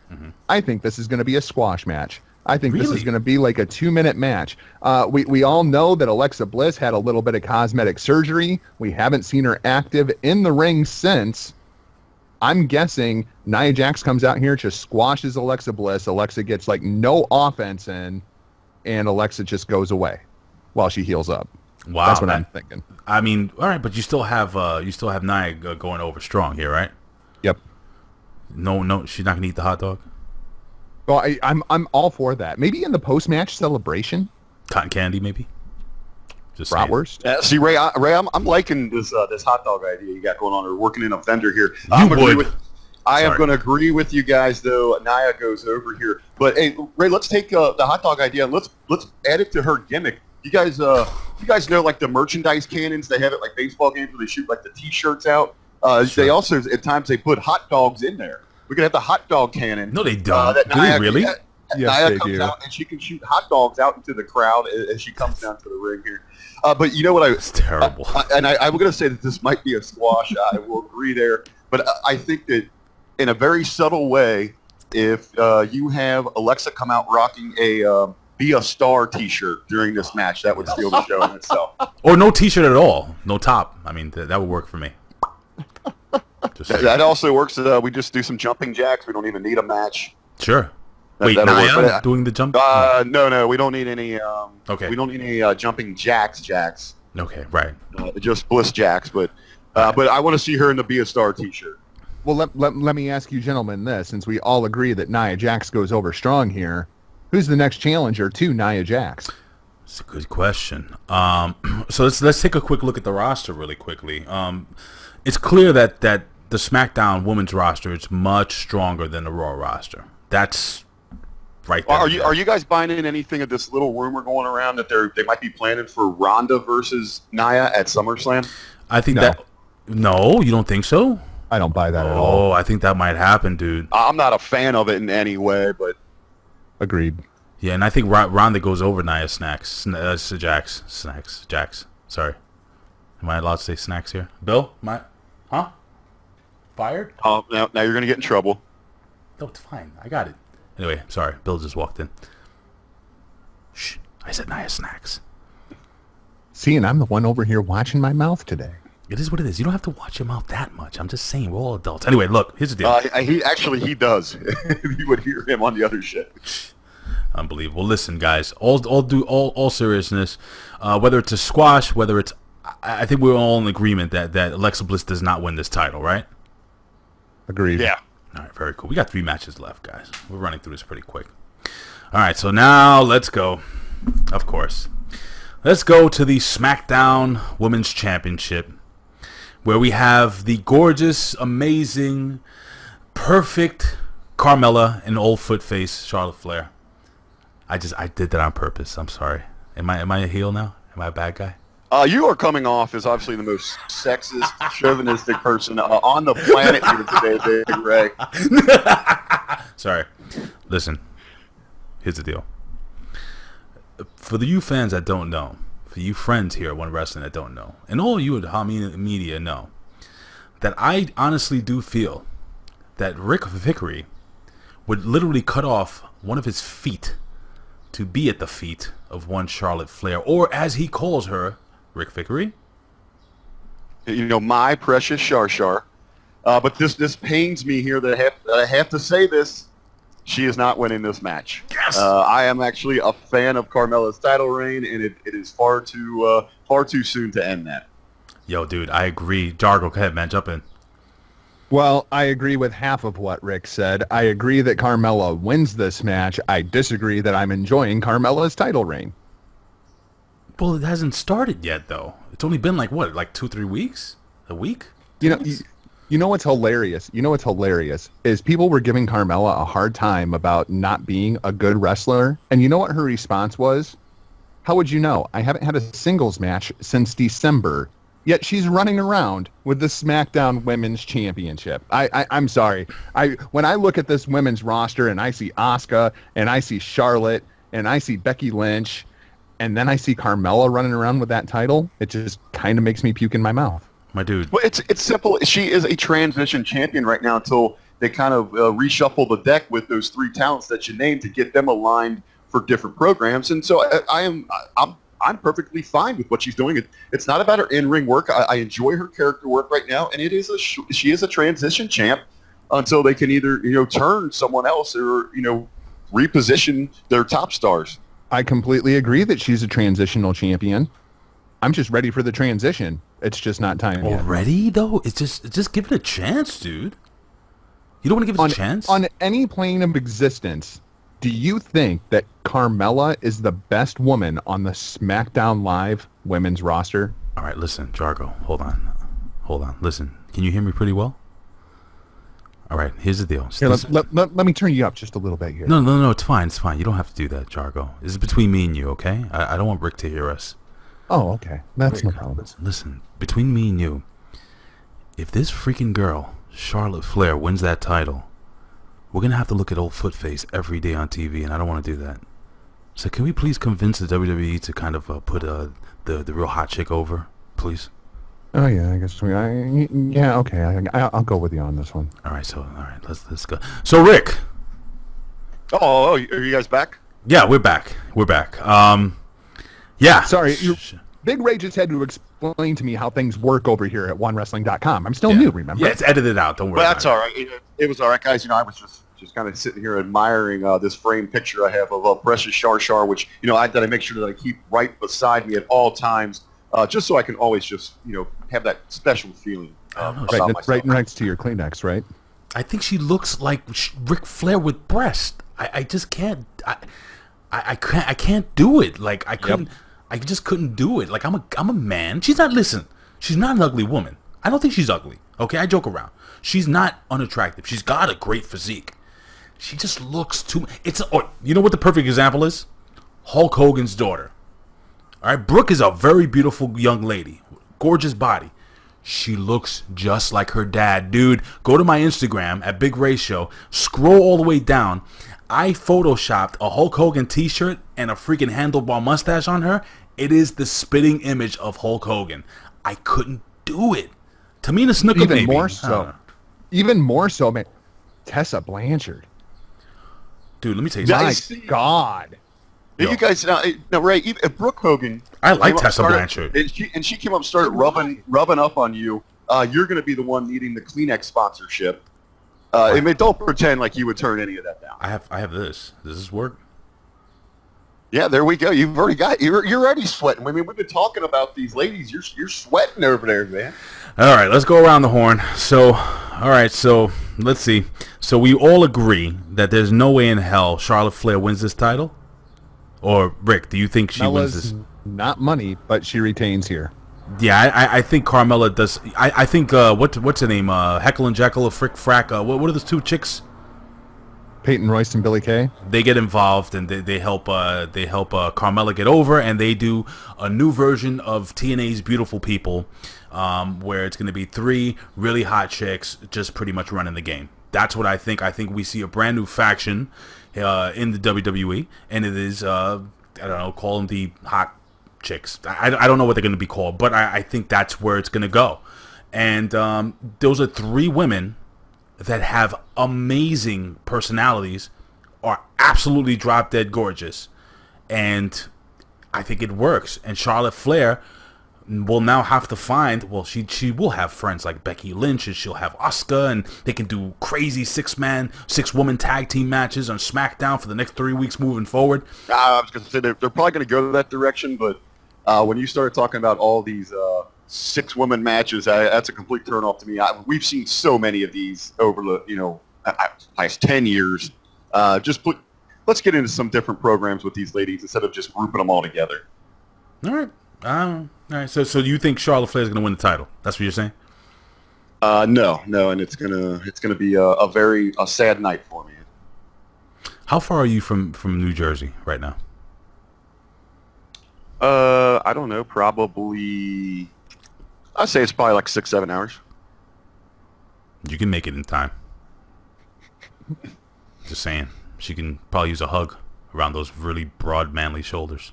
I think this is going to be a squash match. I think this is going to be like a 2-minute match. We all know that Alexa Bliss had a little bit of cosmetic surgery. We haven't seen her active in the ring since. I'm guessing Nia Jax comes out here, just squashes Alexa Bliss. Alexa gets like no offense in, and Alexa just goes away while she heals up. Wow, that's what I'm thinking. I mean, all right, but you still have Nia going over strong here, right? Yep. No, she's not gonna eat the hot dog. Well, I'm all for that. Maybe in the post-match celebration, cotton candy, maybe. Just bratwurst. See, Ray, I'm liking this hot dog idea you got going on. Or working in a vendor here. I am going to agree with you guys, though. Nia goes over here, but hey, Ray, let's take the hot dog idea and let's add it to her gimmick. You guys know like the merchandise cannons they have at like baseball games where they shoot like the T-shirts out. Sure. They also at times they put hot dogs in there. We could have the hot dog cannon. No, they don't. Do they really? Yes, Nia they comes do. out and she can shoot hot dogs out into the crowd as she comes down to the ring here. But you know what? It's terrible. I'm going to say that this might be a squash. I will agree there. But I think that in a very subtle way, if you have Alexa come out rocking a Be a Star t-shirt during this match, that would steal the show in itself. Or no T-shirt at all, no top. I mean, that would work for me. Just That also works. We just do some jumping jacks. We don't even need a match. sure. Wait, that'll work. Nia But, doing the jump? no, we don't need any. Okay. We don't need any jumping jacks. Okay, right. Just bliss jacks. But I want to see her in the Be a Star t-shirt. Well, let me ask you gentlemen this, since we all agree that Nia Jax goes over strong here. Who's the next challenger to Nia Jax? It's a good question. So let's take a quick look at the roster really quickly. It's clear that the SmackDown women's roster is much stronger than the Raw roster. That's right there. Are you guys buying in anything of this little rumor going around that they might be planning for Ronda versus Nia at SummerSlam? I think No. that. No, you don't think so? I don't buy that at all. Oh, I think that might happen, dude. I'm not a fan of it in any way, but Agreed. Yeah, and I think Ronda goes over Nia Jax. Sorry. Am I allowed to say snacks here? Bill? Huh? Fired? now you're going to get in trouble. No, it's fine. I got it. Anyway, sorry. Bill just walked in. Shh. I said Nia Snacks. See, and I'm the one over here watching my mouth today. It is what it is. You don't have to watch your mouth that much. I'm just saying, we're all adults. Anyway, look, here's the deal. He does. You would hear him on the other shit. Unbelievable. Listen, guys, all seriousness, whether it's a squash, whether it's, I think we're all in agreement that Alexa Bliss does not win this title, right? Agreed. Yeah. All right, very cool. We got 3 matches left, guys. We're running through this pretty quick. All right, so now let's go. Of course. Let's go to the SmackDown Women's Championship, where we have the gorgeous, amazing, perfect Carmella and old foot face Charlotte Flair. I did that on purpose. I'm sorry. Am I a heel now? Am I a bad guy? You are coming off as obviously the most sexist, chauvinistic person on the planet here today, Big Ray. Sorry. Listen. Here's the deal. For you fans that don't know, for you friends here at One Wrestling that don't know, and all you at Hamina Media know, that I honestly do feel that Rick Vickery would literally cut off one of his feet to be at the feet of one Charlotte Flair, or as he calls her, Rick Vickery. You know, my precious Shar. But this pains me here that I have to say this. She is not winning this match. Yes! I am actually a fan of Carmella's title reign, and it is far too soon to end that. Yo, dude, I agree. Jargo, go ahead, man. Jump in. Well, I agree with half of what Rick said. I agree that Carmella wins this match. I disagree that I'm enjoying Carmella's title reign. Well, it hasn't started yet, though. It's only been like, what, like 2-3 weeks? A week? You know what's hilarious? You know what's hilarious is people were giving Carmella a hard time about not being a good wrestler. And you know what her response was? How would you know? I haven't had a singles match since December. Yet she's running around with the SmackDown Women's Championship. I'm sorry. When I look at this women's roster and I see Asuka and I see Charlotte and I see Becky Lynch and then I see Carmella running around with that title, it just kind of makes me puke in my mouth. My dude. Well, it's simple. She is a transition champion right now until they kind of reshuffle the deck with those 3 talents that you named to get them aligned for different programs. And so I'm perfectly fine with what she's doing. It's not about her in-ring work. I enjoy her character work right now, and she is a transition champ until they can either turn someone else or reposition their top stars. I completely agree that she's a transitional champion. I'm just ready for the transition. It's just not time yet. Already, though? It's just give it a chance, dude. You don't want to give it a chance? On any plane of existence, do you think that Carmella is the best woman on the SmackDown Live women's roster? All right, listen, Jargo, hold on. Listen, can you hear me pretty well? All right, here's the deal. Here, let me turn you up just a little bit here. No, it's fine. You don't have to do that, Jargo. This is between me and you, okay? I don't want Rick to hear us. Oh, okay. That's no problem. Listen, between me and you, if this freaking girl, Charlotte Flair, wins that title, we're gonna have to look at old Footface every day on TV, and I don't want to do that. So can we please convince the WWE to kind of put the real hot chick over, please? Oh yeah, I guess yeah, okay. I'll go with you on this one. All right, let's go. So Rick. Oh, are you guys back? Yeah, we're back. Yeah. Sorry, Big Ray just had to explain to me how things work over here at OneWrestling.com. I'm still new, remember? Yeah, it's edited out. Don't worry. But that's all right. It was all right, guys. I was just kind of sitting here admiring this framed picture I have of Precious Shar, which that I make sure that I keep right beside me at all times, just so I can always just have that special feeling. Right next to your Kleenex, right? I think she looks like Ric Flair with breast. I just can't. I can't do it. Like I couldn't. Yep. I just couldn't do it. Like I'm a man. She's not. Listen. She's not an ugly woman. I don't think she's ugly. Okay, I joke around. She's not unattractive. She's got a great physique. She just looks too. You know what the perfect example is? Hulk Hogan's daughter. All right, Brooke is a very beautiful young lady, gorgeous body. She looks just like her dad, dude. Go to my Instagram at Big Ray Show. Scroll all the way down. I photoshopped a Hulk Hogan T-shirt and a freaking handlebar mustache on her. It is the spitting image of Hulk Hogan. I couldn't do it. Tamina Snuka, even more so, man. Tessa Blanchard. Dude, let me tell you something. My God. You guys, now Ray, even Brooke Hogan. I like Tessa Blanchard. And she came up and started rubbing up on you. You're going to be the one needing the Kleenex sponsorship. I mean, don't pretend like you would turn any of that down. I have this. Does this work? Yeah, there we go. You've already got. You're already sweating. I mean, we've been talking about these ladies. You're sweating over there, man. All right, let's go around the horn. So, all right, so let's see. So we all agree that there's no way in hell Charlotte Flair wins this title. Or Rick, do you think she wins this? Not money, but she retains here. Yeah, I think Carmella does. I think what's her name? Heckle and Jekyll or Frick Frack. What are those two chicks? Peyton Royce and Billie Kay. They get involved and they help Carmella get over, and they do a new version of TNA's Beautiful People, where it's going to be 3 really hot chicks just pretty much running the game. That's what I think. I think we see a brand new faction in the WWE, and it is I don't know, call them the hot chicks. I don't know what they're going to be called, but I think that's where it's going to go. And those are 3 women that have amazing personalities, are absolutely drop dead gorgeous, and I think it works. And Charlotte Flair will now have to find, well, she will have friends like Becky Lynch, and she'll have Asuka, and they can do crazy 6-woman tag team matches on SmackDown for the next 3 weeks moving forward. I was going to say they're probably going to go that direction, but when you started talking about all these 6-woman matches, that's a complete turnoff to me. We've seen so many of these over the last 10 years. Let's get into some different programs with these ladies instead of just grouping them all together. All right. All right. So you think Charlotte Flair is going to win the title? That's what you're saying? No, and it's gonna be a sad night for me. How far are you from New Jersey right now? I don't know. Probably. I'd say it's probably like 6-7 hours. You can make it in time. Just saying. She can probably use a hug around those really broad, manly shoulders.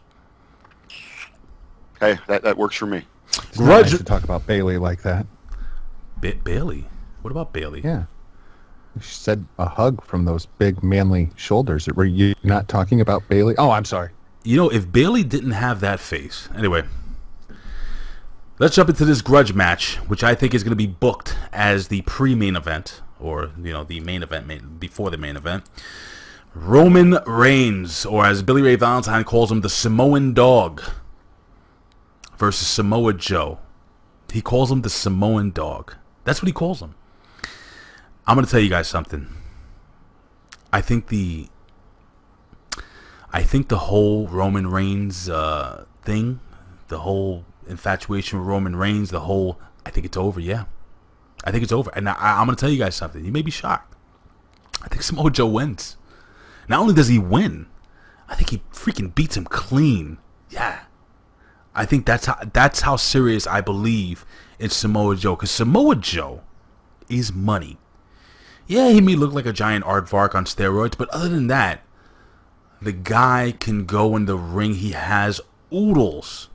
Hey, that works for me. It's nice to talk about Bayley like that. Bayley? What about Bayley? Yeah. She said a hug from those big, manly shoulders. Were you not talking about Bayley? Oh, I'm sorry. You know, if Bayley didn't have that face... Anyway, let's jump into this grudge match, which I think is going to be booked as the pre-main event, or, the main event before the main event. Roman Reigns, or as Billy Ray Valentine calls him, the Samoan Dog, versus Samoa Joe. He calls him the Samoan Dog. That's what he calls him. I'm going to tell you guys something. I think the whole Roman Reigns thing, the whole infatuation with Roman Reigns, I think it's over, yeah. I think it's over. And I'm going to tell you guys something. You may be shocked. I think Samoa Joe wins. Not only does he win, I think he freaking beats him clean. Yeah. I think that's how serious I believe in Samoa Joe. Because Samoa Joe is money. Yeah, he may look like a giant aardvark on steroids, but other than that, the guy can go in the ring. He has oodles.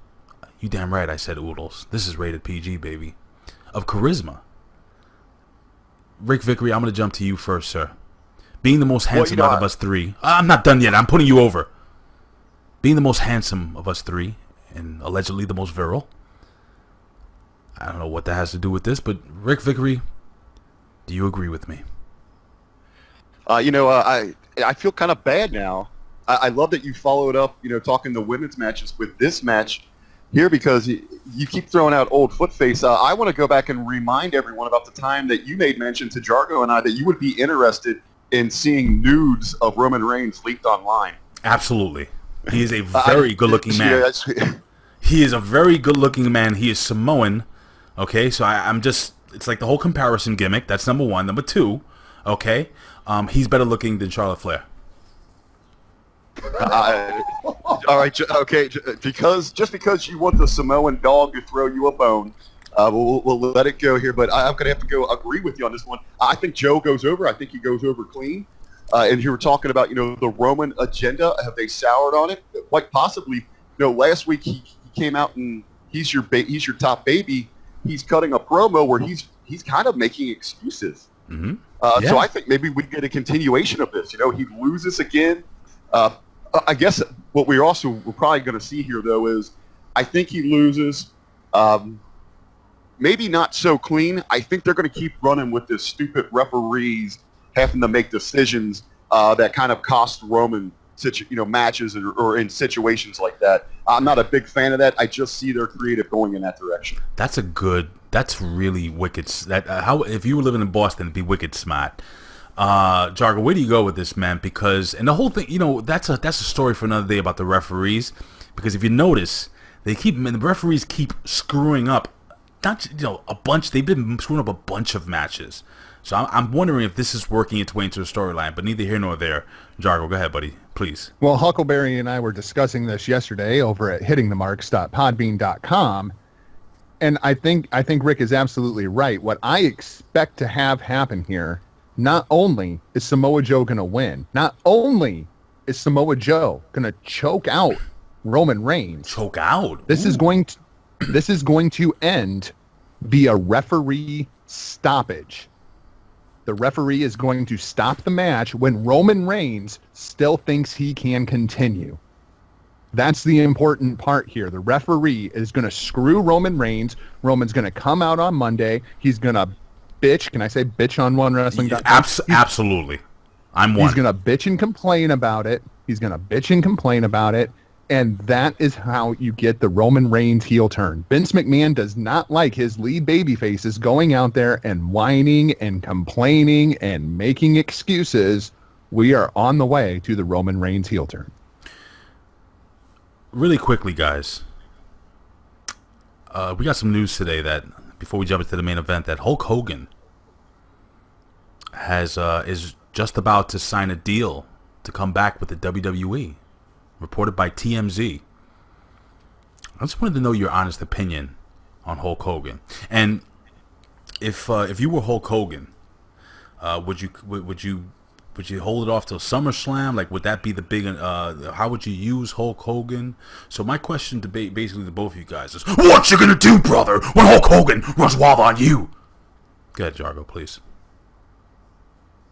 You damn right I said oodles. This is rated PG, baby. Of charisma. Rick Vickery, I'm going to jump to you first, sir. Being the most handsome out of us three. I'm not done yet. I'm putting you over. Being the most handsome of us three, and allegedly the most virile. I don't know what that has to do with this, but Rick Vickery, do you agree with me? I feel kind of bad now. I love that you followed up, talking the women's matches with this match here, because you keep throwing out old footface. I want to go back and remind everyone about the time that you made mention to Jargo and I that you would be interested in seeing nudes of Roman Reigns leaked online. Absolutely. He is a very good-looking man. Yeah, he is a very good-looking man. He is Samoan. Okay, so I'm just... It's like the whole comparison gimmick. That's number one. Number two, okay, he's better looking than Charlotte Flair. All right, okay. Because you want the Samoan dog to throw you a bone, we'll let it go here. But I'm going to have to go agree with you on this one. I think Joe goes over. I think he goes over clean. And you were talking about the Roman agenda. Have they soured on it? Quite possibly. Last week he came out and he's your top baby. He's cutting a promo where he's kind of making excuses. Mm-hmm. So I think maybe we get a continuation of this. He loses again. I guess what we're probably going to see here, though, is I think he loses. Maybe not so clean. I think they're going to keep running with this stupid referees having to make decisions that kind of cost Roman matches or in situations like that. I'm not a big fan of that. I just see their creative going in that direction. That's really wicked. If you were living in Boston, it'd be wicked smart. Jargo, where do you go with this, man? Because, and the whole thing, that's a story for another day about the referees. Because if you notice, the referees keep screwing up, a bunch. They've been screwing up a bunch of matches. So I'm wondering if this is working its way into a storyline, but neither here nor there. Jargo, go ahead, buddy, please. Well, Huckleberry and I were discussing this yesterday over at hittingthemarks.podbean.com, and I think Rick is absolutely right. What I expect to have happen here, not only is Samoa Joe going to win, not only is Samoa Joe going to choke out Roman Reigns. Choke out? This is going to end via referee stoppage. The referee is going to stop the match when Roman Reigns still thinks he can continue. That's the important part here. The referee is going to screw Roman Reigns. Roman's going to come out on Monday. He's going to bitch. Can I say bitch on OneWrestling.com? Absolutely. I'm one. He's going to bitch and complain about it. And that is how you get the Roman Reigns heel turn. Vince McMahon does not like his lead baby faces going out there and whining and complaining and making excuses. We are on the way to the Roman Reigns heel turn. Really quickly, guys. We got some news today that, before we jump into the main event, that Hulk Hogan is just about to sign a deal to come back with the WWE. Reported by TMZ. I just wanted to know your honest opinion on Hulk Hogan, and if you were Hulk Hogan, would you hold it off till SummerSlam? Like, would that be the big? How would you use Hulk Hogan? So my question basically to both of you guys is, what you gonna do, brother, when Hulk Hogan runs wild on you? Go ahead, Jargo, please.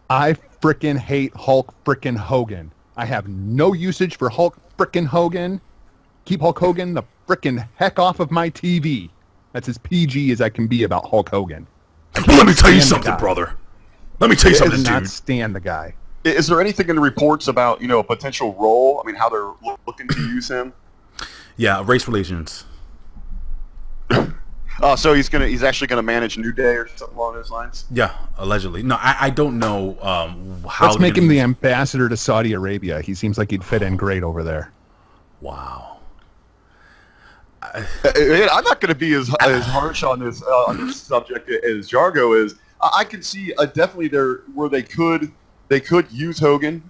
I frickin' hate Hulk frickin' Hogan. I have no usage for Hulk frickin' Hogan. Keep Hulk Hogan the frickin' heck off of my TV. That's as PG as I can be about Hulk Hogan. Let me tell you something, brother. Let me tell you something, dude. I cannot stand the guy. Is there anything in the reports about, a potential role? I mean, how they're looking to use him? Yeah, race relations. So he's actually gonna manage New Day or something along those lines. Yeah, allegedly. No, I don't know how. Let's make him the ambassador to Saudi Arabia. He seems like he'd fit in great over there. Wow. I'm not gonna be as harsh on this subject as Jargo is. I can see definitely there where they could use Hogan.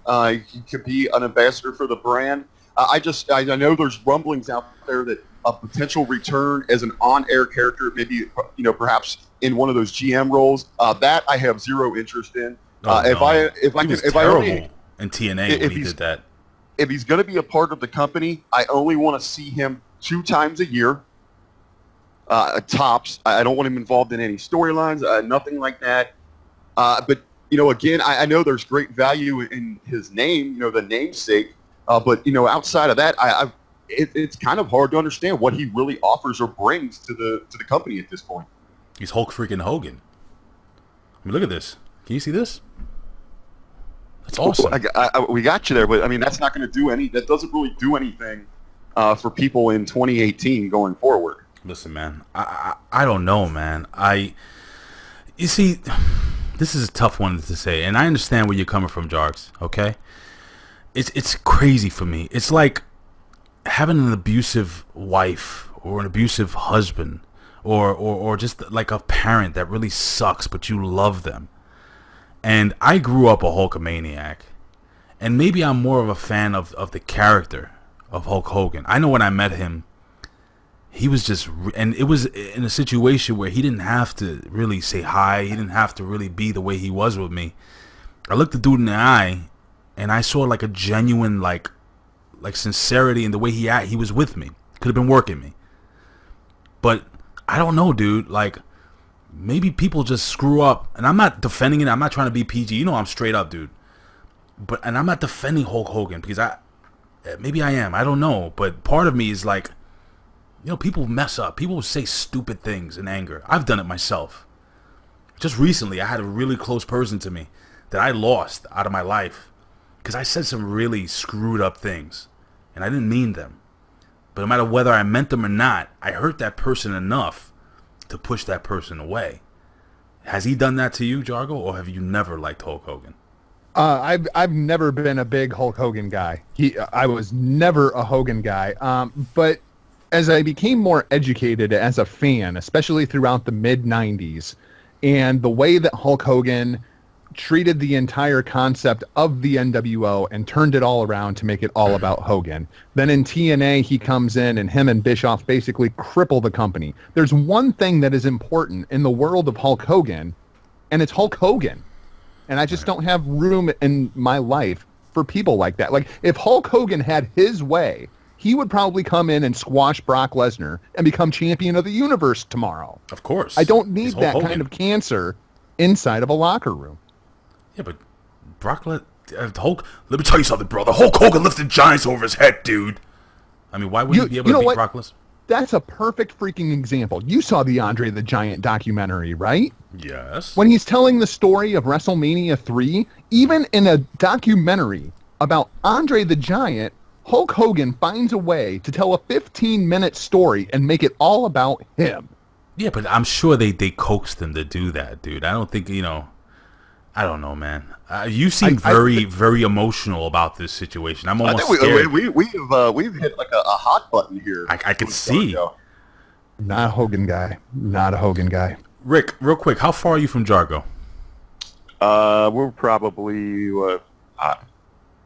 He could be an ambassador for the brand. I know there's rumblings out there that a potential return as an on-air character, maybe perhaps in one of those GM roles. That I have zero interest in. Oh, If no. I He was can, if terrible I only, in TNA if when he he's did that. if he's going to be a part of the company, I only want to see him 2 times a year, tops. I don't want him involved in any storylines, nothing like that. But again, I know there's great value in his name, the namesake. But outside of that, it's kind of hard to understand what he really offers or brings to the company at this point. He's Hulk freaking Hogan. I mean, look at this. Can you see this? That's awesome. We got you there, but I mean, that's not going to do that doesn't really do anything for people in 2018 going forward. Listen, man, I don't know, man. You see, this is a tough one to say, and I understand where you're coming from, Jargs. Okay, it's crazy for me. It's like having an abusive wife or an abusive husband, or just like a parent that really sucks, but you love them. And I grew up a Hulkamaniac, and maybe I'm more of a fan of the character of Hulk Hogan. I know when I met him, he was just, and it was in a situation where he didn't have to really say hi. He didn't have to really be the way he was with me. I looked the dude in the eye, and I saw like a genuine like sincerity in the way he was with me. Could have been working me, but I don't know, dude. Like, maybe people just screw up, and I'm not defending it. I'm not trying to be PG. I'm straight up, dude. And I'm not defending Hulk Hogan because maybe I am. I don't know, but part of me is like, people mess up. People say stupid things in anger. I've done it myself. Just recently, I had a really close person to me that I lost out of my life because I said some really screwed up things, and I didn't mean them. But no matter whether I meant them or not, I hurt that person enough to push that person away. Has he done that to you, Jargo, or have you never liked Hulk Hogan? I've never been a big Hulk Hogan guy. I was never a Hogan guy. But as I became more educated as a fan, especially throughout the mid-90s, and the way that Hulk Hogan treated the entire concept of the NWO and turned it all around to make it all about Hogan. Then in TNA, he comes in and him and Bischoff basically cripple the company. There's one thing that is important in the world of Hulk Hogan, and it's Hulk Hogan. And I just don't have room in my life for people like that. Like, if Hulk Hogan had his way, he would probably come in and squash Brock Lesnar and become champion of the universe tomorrow. Of course. I don't need that kind of cancer inside of a locker room. Yeah, but Hulk, let me tell you something, brother. Hulk Hogan lifted giants over his head, dude. I mean, why wouldn't he be able to beat Brock Lesnar? That's a perfect freaking example. You saw the Andre the Giant documentary, right? Yes. When he's telling the story of WrestleMania 3, even in a documentary about Andre the Giant, Hulk Hogan finds a way to tell a 15-minute story and make it all about him. Yeah, but I'm sure they coaxed him to do that, dude. I don't think, I don't know, man. You seem very emotional about this situation. I'm almost scared. We've hit like a hot button here. I can see. Not a Hogan guy. Not a Hogan guy. Rick, real quick, how far are you from Jargo? We're probably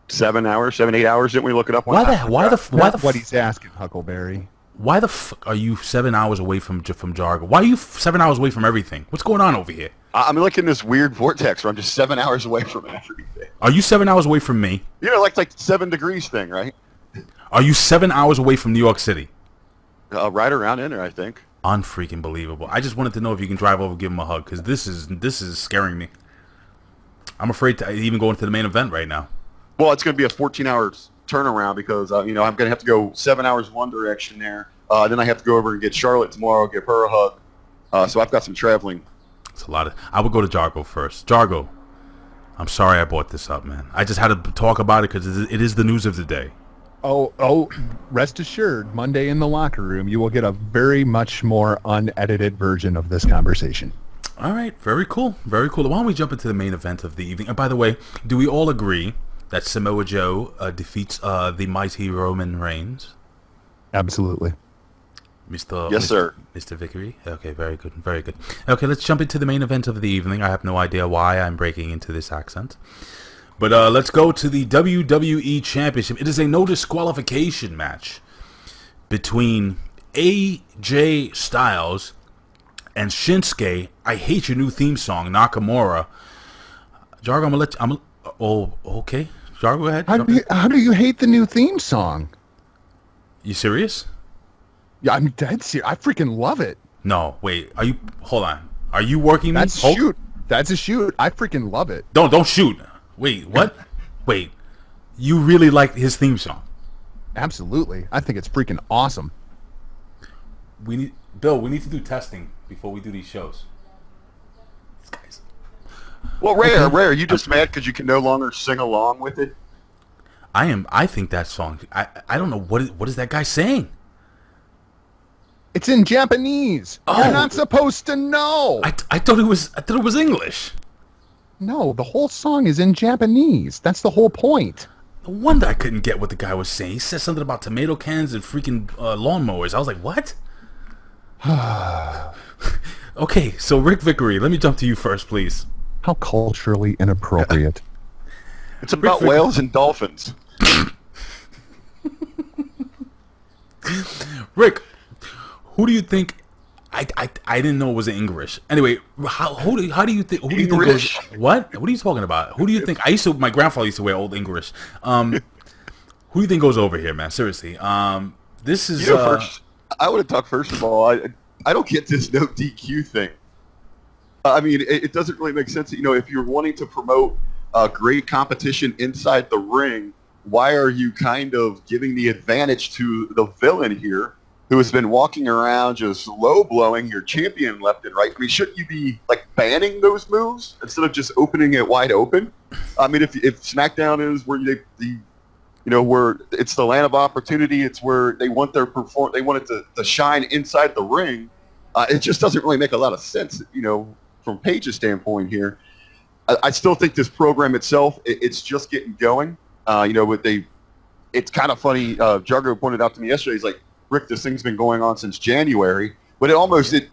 7 hours, 8 hours. Didn't we look it up? What he's asking, Huckleberry. Why the fuck are you 7 hours away from Jargo? Why are you 7 hours away from everything? What's going on over here? I'm like in this weird vortex where I'm just 7 hours away from everything. Are you 7 hours away from me? Like 7 degrees thing, right? Are you 7 hours away from New York City? Right around in there, I think. Unfreaking believable. I just wanted to know if you can drive over and give him a hug, because this is scaring me. I'm afraid to even go into the main event right now. Well, it's going to be a 14-hour turnaround because, I'm going to have to go 7 hours one direction there. Then I have to go over and get Charlotte tomorrow, give her a hug. So I've got some traveling. It's a lot. I would go to Jargo first. Jargo, I'm sorry I brought this up, man. I just had to talk about it because it is the news of the day. Oh, rest assured, Monday in the locker room, you will get a very much more unedited version of this conversation. All right, very cool, very cool. Why don't we jump into the main event of the evening? And by the way, do we all agree that Samoa Joe defeats the mighty Roman Reigns? Absolutely. Yes, sir. Mr. Vickery? Okay, very good, very good. Okay, let's jump into the main event of the evening. I have no idea why I'm breaking into this accent. But let's go to the WWE Championship. It is a no disqualification match between AJ Styles and Shinsuke, I hate your new theme song, Nakamura. Jargo, I'm gonna let you, oh, okay. Jargo, go ahead. How do you hate the new theme song? You serious? Yeah, I'm dead serious. I freaking love it. No, wait. Are you? Hold on. Are you working me? That's shoot. That's a shoot. I freaking love it. Don't shoot. Wait, what? Wait. You really like his theme song? Absolutely. I think it's freaking awesome. Bill, we need to do testing before we do these shows. These guys. Well, Ray, are you just mad because you can no longer sing along with it? I think that song. I don't know what is that guy saying. It's in Japanese. Oh. You're not supposed to know. I thought it was English. No, the whole song is in Japanese. That's the whole point. No wonder I couldn't get what the guy was saying. He said something about tomato cans and freaking lawnmowers. I was like, what? Okay, so Rick Vickery, let me jump to you first, please. How culturally inappropriate. It's about whales and dolphins. Rick, who do you think? I didn't know it was in English. Anyway, how do you think? Who do you English? think goes, what? What are you talking about? Who do you think? My grandfather used to wear Old English. Who do you think goes over here, man? Seriously. This is. First, I would have talked first of all. I don't get this no DQ thing. I mean, it doesn't really make sense. If you're wanting to promote great competition inside the ring, why are you kind of giving the advantage to the villain here, who has been walking around just low-blowing your champion left and right? I mean, shouldn't you be, like, banning those moves instead of just opening it wide open? I mean, if SmackDown is where where it's the land of opportunity, it's where they want they want it to shine inside the ring, it just doesn't really make a lot of sense, from Paige's standpoint here. I still think this program itself, it's just getting going. It's kind of funny. Jargo pointed out to me yesterday. He's like, Rick, this thing's been going on since January, but the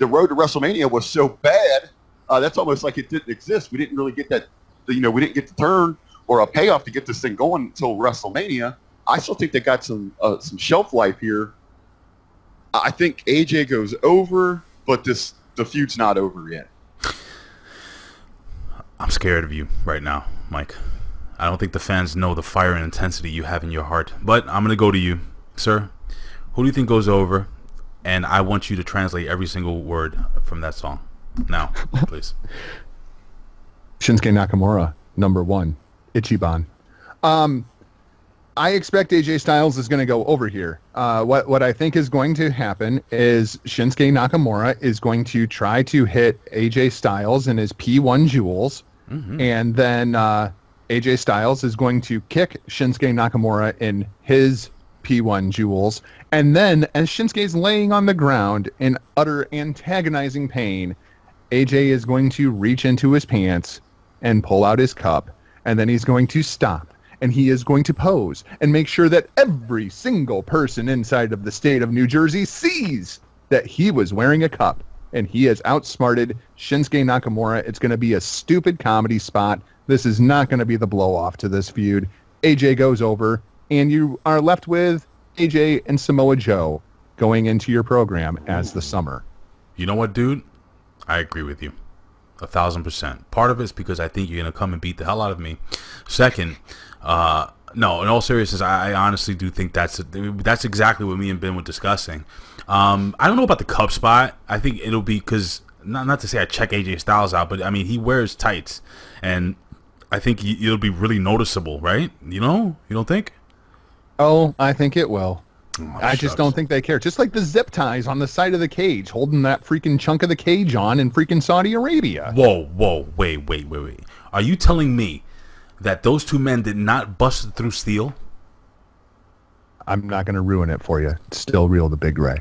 road to WrestleMania was so bad. That's almost like it didn't exist. We didn't really get that. We didn't get the turn or a payoff to get this thing going until WrestleMania. I still think they got some shelf life here. I think AJ goes over, but the feud's not over yet. I'm scared of you right now, Mike. I don't think the fans know the fire and intensity you have in your heart. But I'm going to go to you, sir. Who do you think goes over? And I want you to translate every single word from that song. Now, please. Shinsuke Nakamura, number 1. Ichiban. I expect AJ Styles is going to go over here. What I think is going to happen is Shinsuke Nakamura is going to try to hit AJ Styles in his P1 jewels. Mm-hmm. And then AJ Styles is going to kick Shinsuke Nakamura in his P1 jewels. And then as Shinsuke's laying on the ground in utter antagonizing pain, AJ is going to reach into his pants and pull out his cup. And then he's going to stop. And he is going to pose and make sure that every single person inside of the state of New Jersey sees that he was wearing a cup. And he has outsmarted Shinsuke Nakamura. It's going to be a stupid comedy spot. This is not going to be the blow-off to this feud. AJ goes over, and you are left with AJ and Samoa Joe going into your program as the summer. You know what, dude? I agree with you. 1,000%. Part of it's because I think you're going to come and beat the hell out of me. Second, no, in all seriousness, I honestly do think that's exactly what me and Ben were discussing. I don't know about the cup spot. I think it'll be because, not to say I check AJ Styles out, but I mean, he wears tights, and I think it'll be really noticeable, right? You don't think? Oh, I think it will. Oh, I just don't think they care. Just like the zip ties on the side of the cage, holding that freaking chunk of the cage on in freaking Saudi Arabia. Whoa, wait. Are you telling me that those two men did not bust through steel? I'm not going to ruin it for you. It's still real, the Big Ray.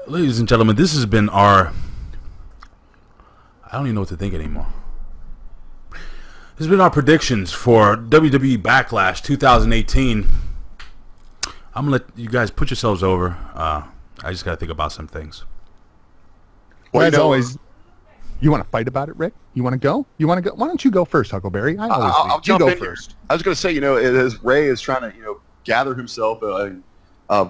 Ladies and gentlemen, this has been our... I don't even know what to think anymore. This has been our predictions for WWE Backlash 2018. I'm going to let you guys put yourselves over. I just got to think about some things. Well, as always, you want to fight about it, Rick? You want to go? Why don't you go first, Huckleberry? I'll jump in first. I was going to say, as Ray is trying to, gather himself,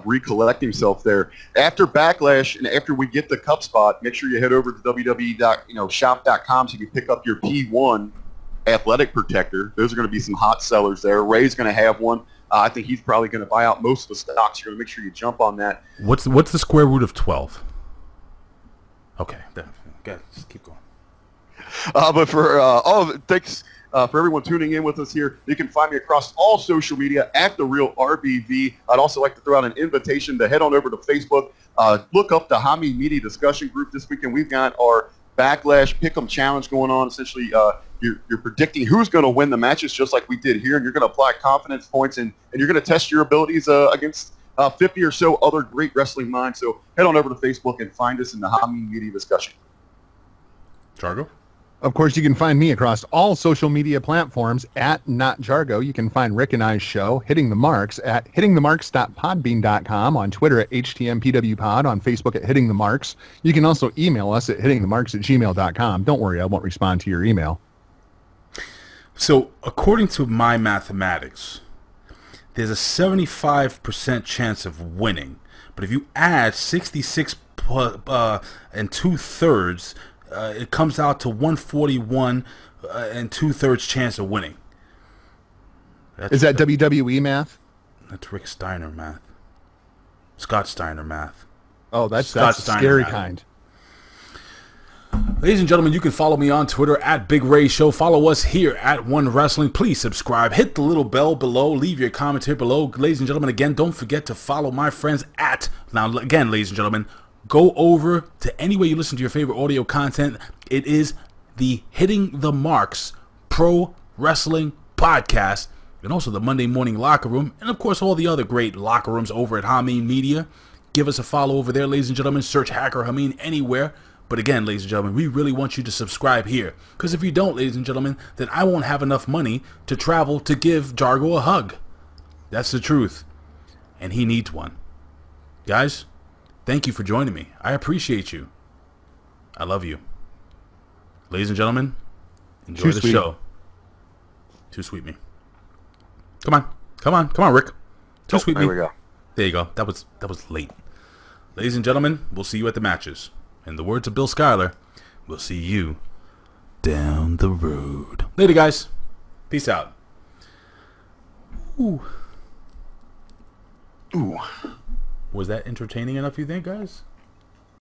recollect himself there. After Backlash and after we get the cup spot, make sure you head over to WWE.shop.com so you can pick up your P1 athletic protector. Those are going to be some hot sellers there. Ray's going to have one. I think he's probably going to buy out most of the stocks. You're going to make sure you jump on that. What's the square root of 12? Okay, just keep going. But for thanks for everyone tuning in with us here. You can find me across all social media at The Real RBV. I'd also like to throw out an invitation to head on over to Facebook. Look up the Hameen Media discussion group this weekend. We've got our Backlash Pick'em Challenge going on. Essentially, you're predicting who's going to win the matches just like we did here, and you're going to apply confidence points, and you're going to test your abilities against 50 or so other great wrestling minds. So head on over to Facebook and find us in the Hameen Media discussion. Jargo? Of course, you can find me across all social media platforms at Not Jargo. You can find Rick and I's show, Hitting the Marks, at hittingthemarks.podbean.com, on Twitter at HTMPWPod, on Facebook at Hitting the Marks. You can also email us at hittingthemarks@gmail.com. Don't worry, I won't respond to your email. So, according to my mathematics, there's a 75% chance of winning. But if you add 66 and 2/3, it comes out to 141 and 2/3 chance of winning. Is that WWE math? That's Rick Steiner math. Scott Steiner math. Oh, that's the scary math. kind. Ladies and gentlemen, you can follow me on Twitter at Big Ray Show. Follow us here at One Wrestling. Please subscribe. Hit the little bell below. Leave your comment here below. Ladies and gentlemen, again, don't forget to follow my friends at... Now, again, ladies and gentlemen, go over to anywhere you listen to your favorite audio content. It is the Hitting the Marks Pro Wrestling Podcast, and also the Monday Morning Locker Room, and of course all the other great locker rooms over at Hameen Media. Give us a follow over there, ladies and gentlemen. Search Hacker Hameen anywhere. But again, ladies and gentlemen, we really want you to subscribe here, because if you don't, ladies and gentlemen, then I won't have enough money to travel to give Jargo a hug. That's the truth, and he needs one. Guys, thank you for joining me. I appreciate you. I love you. Ladies and gentlemen, enjoy the show. Too sweet me. Come on. Come on, Rick. Too sweet me. There we go. There you go. That was late. Ladies and gentlemen, we'll see you at the matches. In the words of Bill Schuyler, we'll see you down the road. Later, guys. Peace out. Ooh. Ooh. Was that entertaining enough, you think, guys?